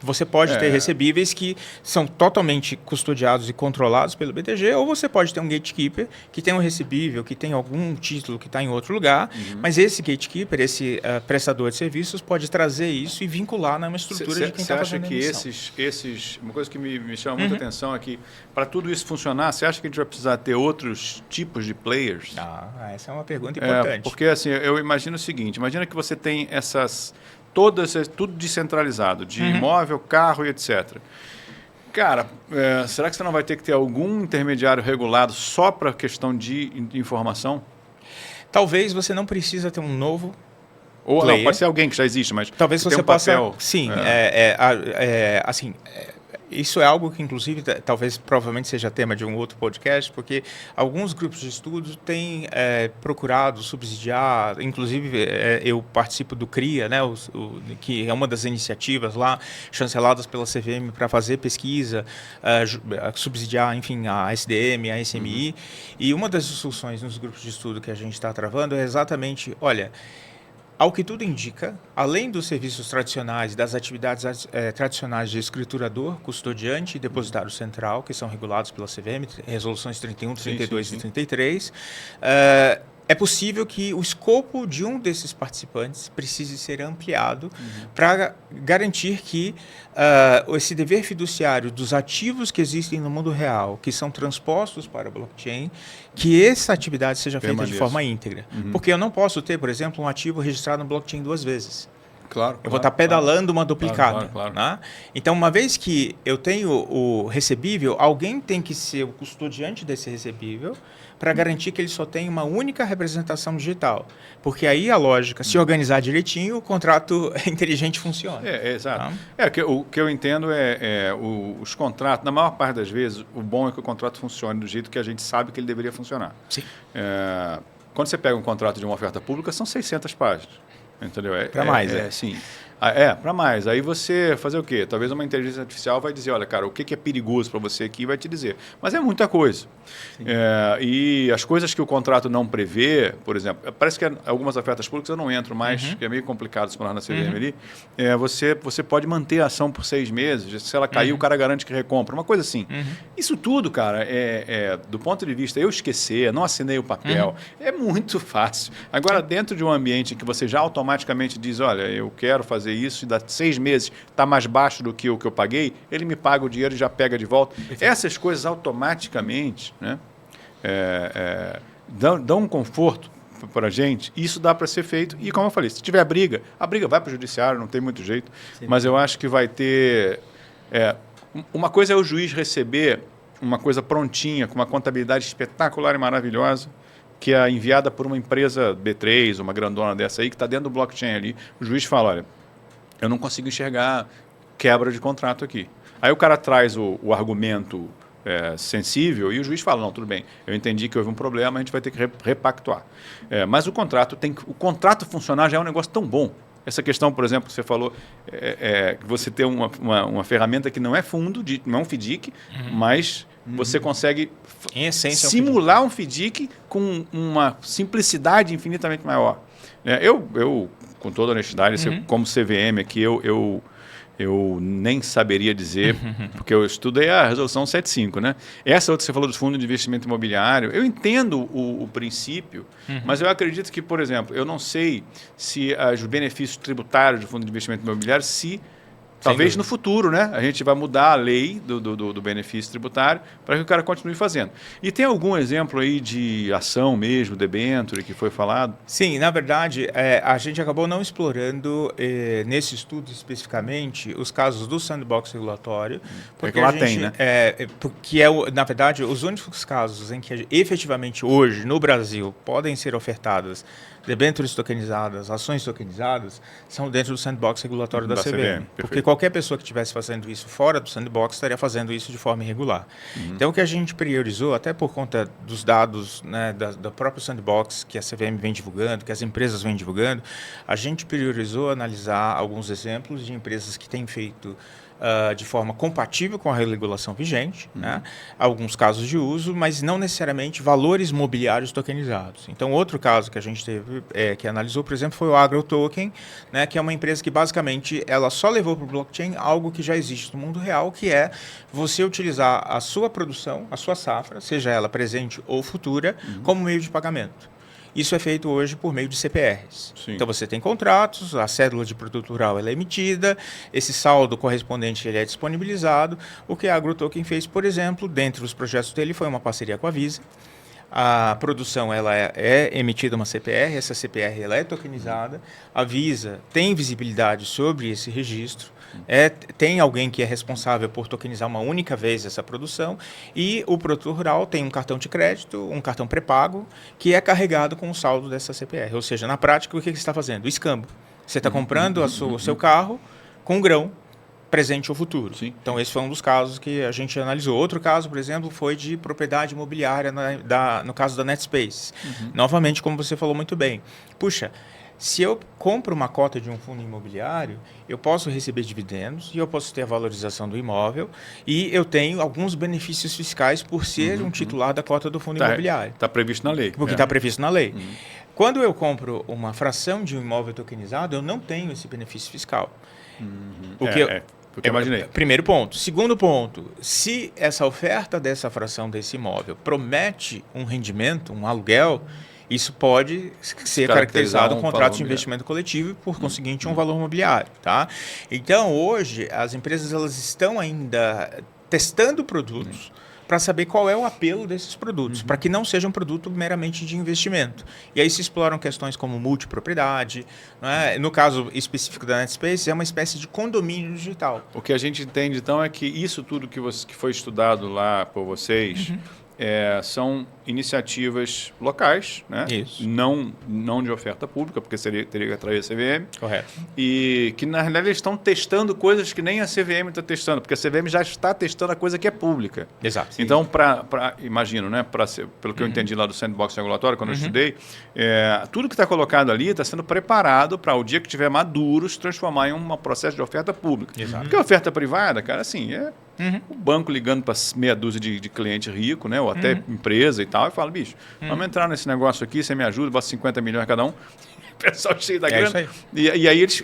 C: você pode ter recebíveis que são totalmente custodiados e controlados pelo BTG, ou você pode ter um gatekeeper que tem um recebível, que tem algum título que está em outro lugar, mas esse gatekeeper, esse prestador de serviços, pode trazer isso e vincular na estrutura de quem está fazendo a emissão.
A: Você acha que uma coisa que me chama muita atenção é que, para tudo isso funcionar, você acha que a gente vai precisar ter outros tipos de players?
C: Essa é uma pergunta importante.
A: Porque assim, eu imagino o seguinte, imagina que você tem tudo descentralizado, de imóvel, carro e etc. Cara, será que você não vai ter que ter algum intermediário regulado só para a questão de informação?
C: Talvez você não precisa ter um novo
A: ou
C: player.
A: Não, pode ser alguém que já existe, mas
C: talvez você
A: tem um
C: possa...
A: papel.
C: Sim, assim... Isso é algo que, inclusive, talvez provavelmente seja tema de um outro podcast, porque alguns grupos de estudo têm procurado subsidiar, inclusive eu participo do CRIA, né, que é uma das iniciativas lá chanceladas pela CVM para fazer pesquisa, subsidiar, enfim, a SDM, a SMI, e uma das discussões nos grupos de estudo que a gente está travando é exatamente, olha, ao que tudo indica, além dos serviços tradicionais, das atividades tradicionais de escriturador, custodiante e depositário central, que são regulados pela CVM, resoluções 31, 32 e 33, é possível que o escopo de um desses participantes precise ser ampliado para garantir que esse dever fiduciário dos ativos que existem no mundo real, que são transpostos para a blockchain, que essa atividade seja feita de forma íntegra. Porque eu não posso ter, por exemplo, um ativo registrado no blockchain 2 vezes.
A: Claro,
C: eu vou estar pedalando uma duplicada.
A: Claro.
C: Né? Então, uma vez que eu tenho o recebível, alguém tem que ser o custodiante desse recebível para garantir que ele só tem uma única representação digital. Porque aí a lógica, se organizar direitinho, o contrato inteligente funciona.
A: Exato. Tá? O que eu entendo os contratos, na maior parte das vezes, o bom é que o contrato funcione do jeito que a gente sabe que ele deveria funcionar.
C: Sim.
A: Quando você pega um contrato de uma oferta pública, são 600 páginas. Entendeu?
C: Para mais,
A: sim. Para mais. Aí você fazer o quê? Talvez uma inteligência artificial vai dizer, olha, cara, o que é perigoso para você aqui, vai te dizer. Mas é muita coisa. E as coisas que o contrato não prevê, por exemplo, parece que algumas ofertas públicas eu não entro mais, que é meio complicado se morar na CVM ali, você pode manter a ação por 6 meses, se ela cair, o cara garante que recompra, uma coisa assim. Isso tudo, cara, do ponto de vista, eu esquecer, não assinei o papel, é muito fácil. Agora, dentro de um ambiente em que você já automaticamente diz, olha, eu quero fazer isso e dá 6 meses está mais baixo do que o que eu paguei, ele me paga o dinheiro e já pega de volta. Essas coisas automaticamente, né, dão um conforto para a gente, isso dá para ser feito. E como eu falei, se tiver a briga vai para o judiciário, não tem muito jeito, mas eu acho que vai ter... uma coisa é o juiz receber uma coisa prontinha, com uma contabilidade espetacular e maravilhosa, que é enviada por uma empresa B3, uma grandona dessa aí, que está dentro do blockchain ali. O juiz fala, olha, eu não consigo enxergar quebra de contrato aqui. Aí o cara traz o argumento sensível e o juiz fala, não, tudo bem, eu entendi que houve um problema, a gente vai ter que repactuar. Mas o contrato funcionar já é um negócio tão bom. Essa questão, por exemplo, que você falou, que você tem uma ferramenta que não é fundo, não é um FDIC, mas você consegue
C: em essência,
A: simular um FDIC com uma simplicidade infinitamente maior. Eu com toda honestidade, como CVM aqui, eu nem saberia dizer, porque eu estudei a resolução 75, né? Essa outra que você falou do fundo de investimento imobiliário, eu entendo o princípio, mas eu acredito que, por exemplo, eu não sei se os benefícios tributários do fundo de investimento imobiliário, talvez no futuro, né? A gente vai mudar a lei do benefício tributário para que o cara continue fazendo. E tem algum exemplo aí de ação mesmo, debênture, que foi falado?
C: Sim, na verdade, a gente acabou não explorando, nesse estudo especificamente, os casos do sandbox regulatório.
A: Porque lá tem, né?
C: Porque, na verdade, os únicos casos em que efetivamente hoje, no Brasil, podem ser ofertadas debêntures tokenizadas, ações tokenizadas, são dentro do sandbox regulatório da CVM. Porque
A: perfeito.
C: qualquer pessoa que estivesse fazendo isso fora do sandbox estaria fazendo isso de forma irregular. Então, o que a gente priorizou, até por conta dos dados, né, da própria sandbox que a CVM vem divulgando, que as empresas vêm divulgando, a gente priorizou analisar alguns exemplos de empresas que têm feito de forma compatível com a regulação vigente, né? Alguns casos de uso, mas não necessariamente valores mobiliários tokenizados. Então, outro caso que a gente teve, que analisou, por exemplo, foi o AgroToken, né? Que é uma empresa que basicamente ela só levou para o blockchain algo que já existe no mundo real, que é você utilizar a sua produção, a sua safra, seja ela presente ou futura, como meio de pagamento. Isso é feito hoje por meio de CPRs.
A: Sim.
C: Então, você tem contratos, a cédula de produto rural ela é emitida, esse saldo correspondente ele é disponibilizado. O que a AgroToken fez, por exemplo, dentre os projetos dele, foi uma parceria com a Visa. A produção ela é emitida uma CPR, essa CPR ela é tokenizada, a Visa tem visibilidade sobre esse registro, tem alguém que é responsável por tokenizar uma única vez essa produção e o produtor rural tem um cartão de crédito, um cartão pré-pago que é carregado com o saldo dessa CPR. Ou seja, na prática, o que você está fazendo? O escambo. Você está comprando o seu carro com grão, presente ou futuro.
A: Sim.
C: Então, esse foi um dos casos que a gente analisou. Outro caso, por exemplo, foi de propriedade imobiliária no caso da NetSpace. Novamente, como você falou muito bem. Puxa, se eu compro uma cota de um fundo imobiliário, eu posso receber dividendos e eu posso ter a valorização do imóvel e eu tenho alguns benefícios fiscais por ser um titular da cota do fundo imobiliário.
A: Está previsto na lei.
C: Porque está previsto na lei. Quando eu compro uma fração de um imóvel tokenizado, eu não tenho esse benefício fiscal.
A: Porque eu imaginei.
C: Primeiro ponto. Segundo ponto, se essa oferta dessa fração desse imóvel promete um rendimento, um aluguel, isso pode ser caracterizado um contrato de investimento coletivo e, por conseguinte, um valor mobiliário. Tá? Então, hoje, as empresas elas estão ainda testando produtos para saber qual é o apelo desses produtos, para que não seja um produto meramente de investimento. E aí se exploram questões como multipropriedade, né? No caso específico da NetSpace, é uma espécie de condomínio digital.
A: O que a gente entende, então, é que isso tudo que foi estudado lá por vocês são iniciativas locais, né?
C: Isso.
A: Não de oferta pública, porque teria que atrair a CVM.
C: Correto.
A: E que, na realidade, eles estão testando coisas que nem a CVM está testando, porque a CVM já está testando a coisa que é pública.
C: Exato.
A: Então, imagino, né, pelo que eu entendi lá do sandbox regulatório, quando eu estudei, tudo que está colocado ali está sendo preparado para o dia que estiver maduro se transformar em um processo de oferta pública.
C: Exato.
A: Porque a oferta privada, cara, assim, o banco ligando para meia dúzia de cliente rico, né, ou até empresa e tal, e fala, bicho, vamos entrar nesse negócio aqui, você me ajuda, bota 50 milhões cada um. O pessoal cheio da grana.
C: Isso aí.
A: E aí eles...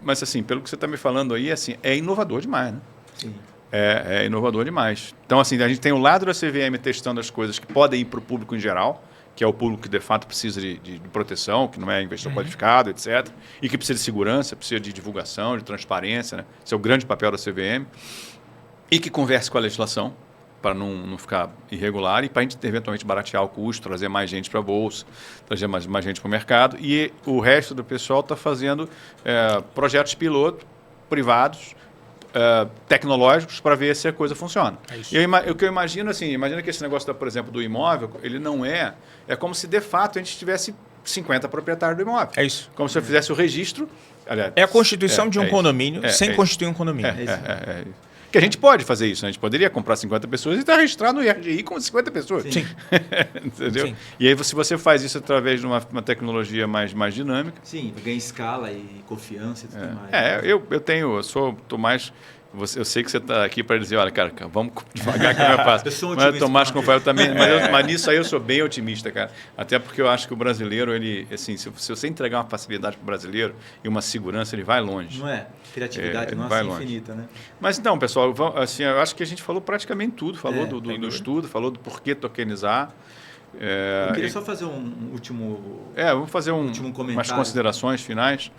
A: mas assim, pelo que você está me falando aí, assim, é inovador demais, né?
B: Sim.
A: É inovador demais. Então, assim, a gente tem o lado da CVM testando as coisas que podem ir para o público em geral, que é o público que, de fato, precisa de proteção, que não é investidor qualificado, etc. E que precisa de segurança, precisa de divulgação, de transparência, né? Esse é o grande papel da CVM. E que converse com a legislação, para não ficar irregular e para a gente, eventualmente, baratear o custo, trazer mais gente para a bolsa, trazer mais gente para o mercado. E o resto do pessoal está fazendo projetos piloto privados, tecnológicos, para ver se a coisa funciona. E o que eu imagino, assim, imagina que esse negócio, por exemplo, do imóvel, ele não é como se, de fato, a gente tivesse 50 proprietários do imóvel.
C: É isso.
A: Como se eu fizesse o registro. Aliás,
C: É a constituição de um condomínio sem constituir um condomínio.
A: Que a gente pode fazer isso, né? A gente poderia comprar 50 pessoas e estar registrado no IRGI com 50 pessoas.
C: Sim.
A: Entendeu?
C: Sim.
A: E aí, se você faz isso através de uma tecnologia mais dinâmica...
B: Sim, ganha escala e confiança e tudo mais.
A: Eu tô mais... Eu sei que você está aqui para dizer, olha, cara, vamos devagar que não é fácil.
B: Eu sou
A: otimista. Mas Tomás, como eu também, mas nisso aí eu sou bem otimista, cara. Até porque eu acho que o brasileiro, ele, assim, se você entregar uma facilidade para o brasileiro e uma segurança, ele vai longe.
B: Não é? Criatividade nossa
A: vai
B: é
A: longe.
B: infinita, né?
A: Mas então, pessoal, assim, eu acho que a gente falou praticamente tudo. Falou do estudo, falou do porquê tokenizar.
B: Eu queria só fazer um último...
A: vamos fazer
B: último comentário.
A: umas considerações finais.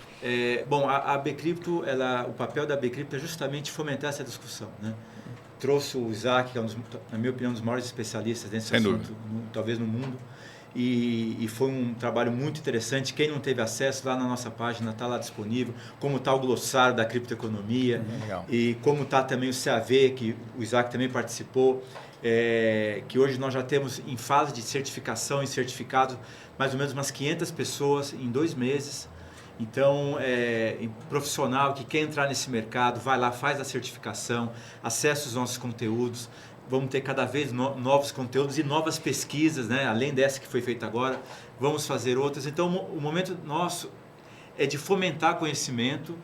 B: Bom, a Bcrypto, o papel da Bcrypto é justamente fomentar essa discussão, né? Trouxe o Isaac, que é na minha opinião, um dos maiores especialistas nesse assunto, talvez no mundo. e foi um trabalho muito interessante. Quem não teve acesso, lá na nossa página está lá disponível, como está o glossário da criptoeconomia e como está também o CAV, que o Isaac também participou, que hoje nós já temos em fase de certificação e certificado mais ou menos umas 500 pessoas em 2 meses. Então, profissional que quer entrar nesse mercado, vai lá, faz a certificação, acessa os nossos conteúdos. Vamos ter cada vez novos conteúdos e novas pesquisas, né? Além dessa que foi feita agora, vamos fazer outras. Então, o momento nosso é de fomentar conhecimento,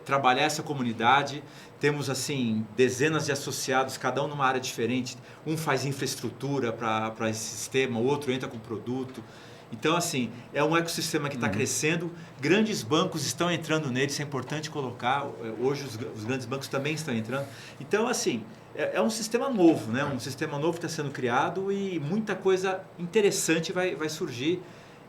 B: trabalhar essa comunidade. Temos, assim, dezenas de associados, cada um numa área diferente. Um faz infraestrutura para esse sistema, o outro entra com produto. Então, assim, é um ecossistema que está crescendo. Grandes bancos estão entrando nele, isso é importante colocar. Hoje, os grandes bancos também estão entrando. Então, assim, é um sistema novo, né? Um sistema novo que está sendo criado e muita coisa interessante vai surgir.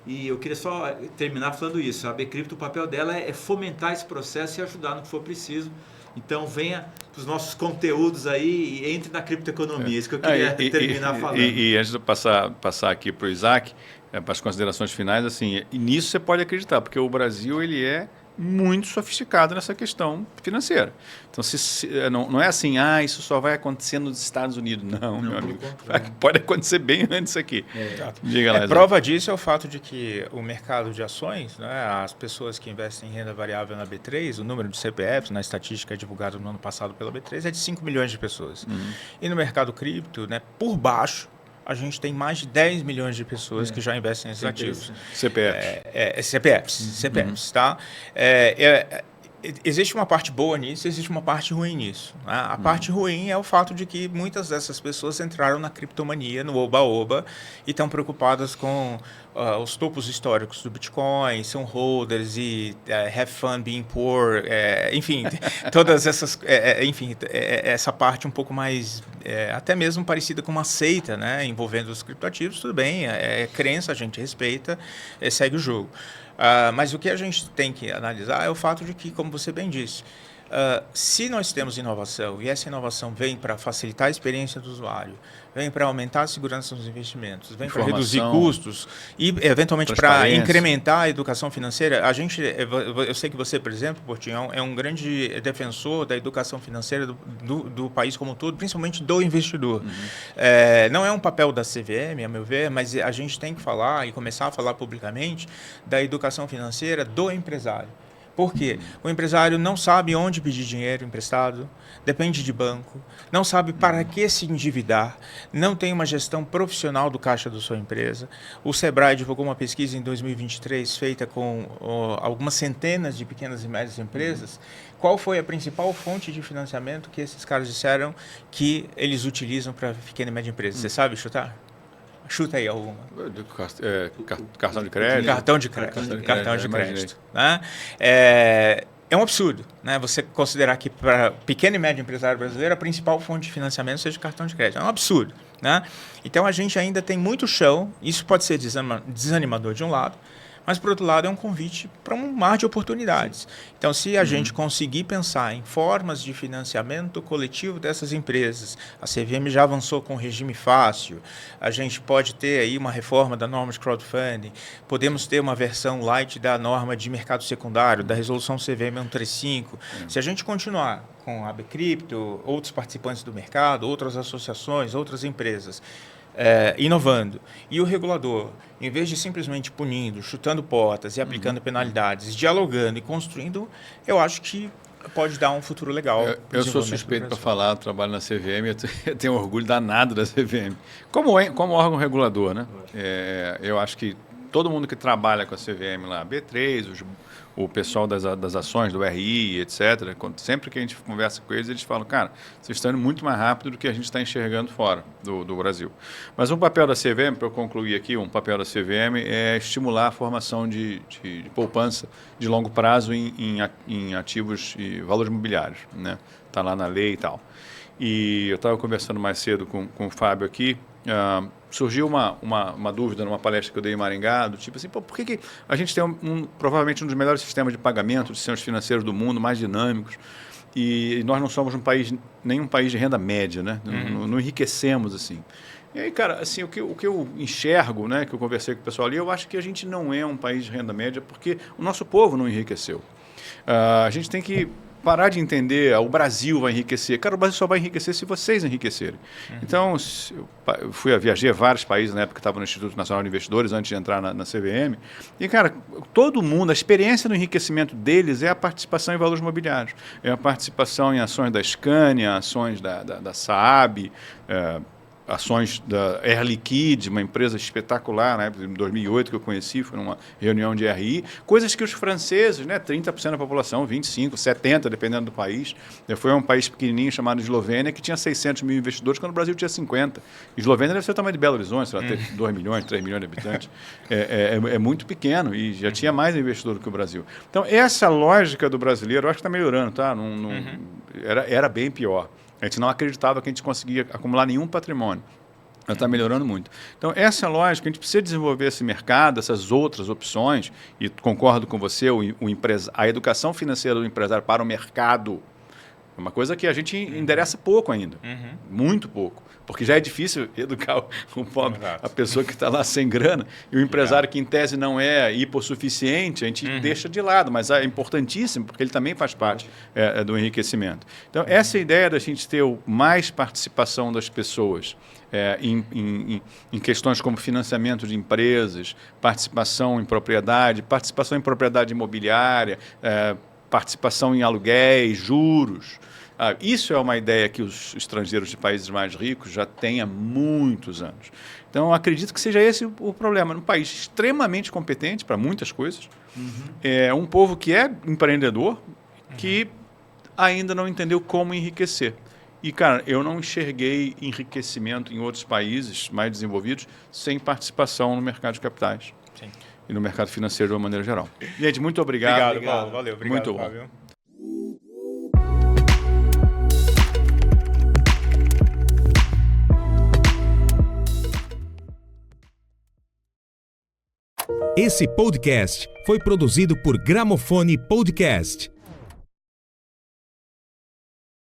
B: E eu queria só terminar falando isso. A Bcrypto, o papel dela é fomentar esse processo e ajudar no que for preciso. Então, venha para os nossos conteúdos aí e entre na criptoeconomia. Isso que eu queria terminar falando.
A: E antes de eu passar aqui para o Isaac, para as considerações finais, assim, e nisso você pode acreditar, porque o Brasil ele é muito sofisticado nessa questão financeira. Então, não é assim, isso só vai acontecer nos Estados Unidos. Não, meu amigo. Pode acontecer bem antes aqui. Diga lá,
C: prova disso é o fato de que o mercado de ações, né, as pessoas que investem em renda variável na B3, o número de CPFs, na estatística divulgada no ano passado pela B3, é de 5 milhões de pessoas. E no mercado cripto, né, por baixo, a gente tem mais de 10 milhões de pessoas que já investem nesses ativos. CPFs, tá? Existe uma parte boa nisso, existe uma parte ruim nisso. Né? A parte ruim é o fato de que muitas dessas pessoas entraram na criptomania, no oba-oba, e estão preocupadas com os topos históricos do Bitcoin, são holders e have fun being poor, enfim, todas essas, essa parte um pouco mais, até mesmo parecida com uma seita, né, envolvendo os criptoativos, tudo bem, é crença, a gente respeita, segue o jogo. Mas o que a gente tem que analisar é o fato de que, como você bem disse, se nós temos inovação e essa inovação vem para facilitar a experiência do usuário, vem para aumentar a segurança dos investimentos, vem para reduzir custos e, eventualmente, para incrementar a educação financeira, eu sei que você, por exemplo, Portinho, é um grande defensor da educação financeira do país como um todo, principalmente do investidor. Não é um papel da CVM, a meu ver, mas a gente tem que falar e começar a falar publicamente da educação financeira do empresário. Por quê? O empresário não sabe onde pedir dinheiro emprestado, depende de banco, não sabe para que se endividar, não tem uma gestão profissional do caixa da sua empresa. O Sebrae divulgou uma pesquisa em 2023 feita com algumas centenas de pequenas e médias empresas. Qual foi a principal fonte de financiamento que esses caras disseram que eles utilizam para pequena e média empresa? Você sabe chutar? Chuta aí alguma.
A: Cartão de crédito.
C: Cartão de crédito. Né? É um absurdo, né? Você considerar que para pequeno e médio empresário brasileiro a principal fonte de financiamento seja cartão de crédito. É um absurdo. Né? Então a gente ainda tem muito chão. Isso pode ser desanimador de um lado, mas, por outro lado, é um convite para um mar de oportunidades. Então, se a gente conseguir pensar em formas de financiamento coletivo dessas empresas, a CVM já avançou com o regime fácil, a gente pode ter aí uma reforma da norma de crowdfunding, podemos ter uma versão light da norma de mercado secundário, da resolução CVM 135. Se a gente continuar com a Bcrypto, outros participantes do mercado, outras associações, outras empresas, inovando. E o regulador, em vez de simplesmente punindo, chutando portas e aplicando penalidades, dialogando e construindo, eu acho que pode dar um futuro legal.
A: Eu sou suspeito para falar, eu trabalho na CVM, eu tenho orgulho danado da CVM. Como órgão regulador, né? Eu acho que todo mundo que trabalha com a CVM lá, B3, o pessoal das ações, do RI, etc., sempre que a gente conversa com eles falam, cara, vocês estão indo muito mais rápido do que a gente está enxergando fora do Brasil. Mas um papel da CVM, para eu concluir aqui, um papel da CVM é estimular a formação de poupança de longo prazo em ativos e valores imobiliários, né? Está lá na lei e tal. E eu estava conversando mais cedo com o Fábio aqui, surgiu uma dúvida numa palestra que eu dei em Maringá, do tipo assim, por que a gente tem provavelmente um dos melhores sistemas de pagamento, de sistemas financeiros do mundo, mais dinâmicos, e nós não somos nenhum país de renda média, né? Não enriquecemos assim. E aí, cara, assim, o que eu enxergo, né, que eu conversei com o pessoal ali, eu acho que a gente não é um país de renda média porque o nosso povo não enriqueceu. A gente tem que parar de entender, o Brasil vai enriquecer. Cara, o Brasil só vai enriquecer se vocês enriquecerem. Então, eu viajei a vários países na época que estava no Instituto Nacional de Investidores, antes de entrar na CVM. E, cara, todo mundo, a experiência no enriquecimento deles é a participação em valores mobiliários. É a participação em ações da Scania, ações da Saab, ações da Air Liquide, uma empresa espetacular, né, em 2008 que eu conheci, foi numa reunião de RI, coisas que os franceses, né, 30% da população, 25%, 70%, dependendo do país, foi um país pequenininho chamado Eslovênia, que tinha 600 mil investidores, quando o Brasil tinha 50. Eslovênia deve ser o tamanho de Belo Horizonte, sei lá, ter 2 milhões, 3 milhões de habitantes. É muito pequeno e já tinha mais investidor do que o Brasil. Então, essa lógica do brasileiro, eu acho que está melhorando, tá? Era bem pior. A gente não acreditava que a gente conseguia acumular nenhum patrimônio. Está melhorando muito. Então, essa lógica, a gente precisa desenvolver esse mercado, essas outras opções, e concordo com você, a educação financeira do empresário para o mercado é uma coisa que a gente endereça pouco ainda, muito pouco, porque já é difícil educar o pobre, a pessoa que está lá sem grana, e o empresário que em tese não é hipossuficiente, a gente deixa de lado, mas é importantíssimo, porque ele também faz parte do enriquecimento. Então, essa ideia da gente ter mais participação das pessoas em questões como financiamento de empresas, participação em propriedade imobiliária, participação em aluguéis, juros. Isso é uma ideia que os estrangeiros de países mais ricos já têm há muitos anos. Então, eu acredito que seja esse o problema. Um país extremamente competente para muitas coisas, um povo que é empreendedor, que ainda não entendeu como enriquecer. E, cara, eu não enxerguei enriquecimento em outros países mais desenvolvidos sem participação no mercado de capitais. Sim. E no mercado financeiro de uma maneira geral. Gente, muito obrigado.
C: Obrigado, Paulo. Valeu. Obrigado,
A: muito bom.
C: Fábio.
D: Esse podcast foi produzido por Gramofone Podcast.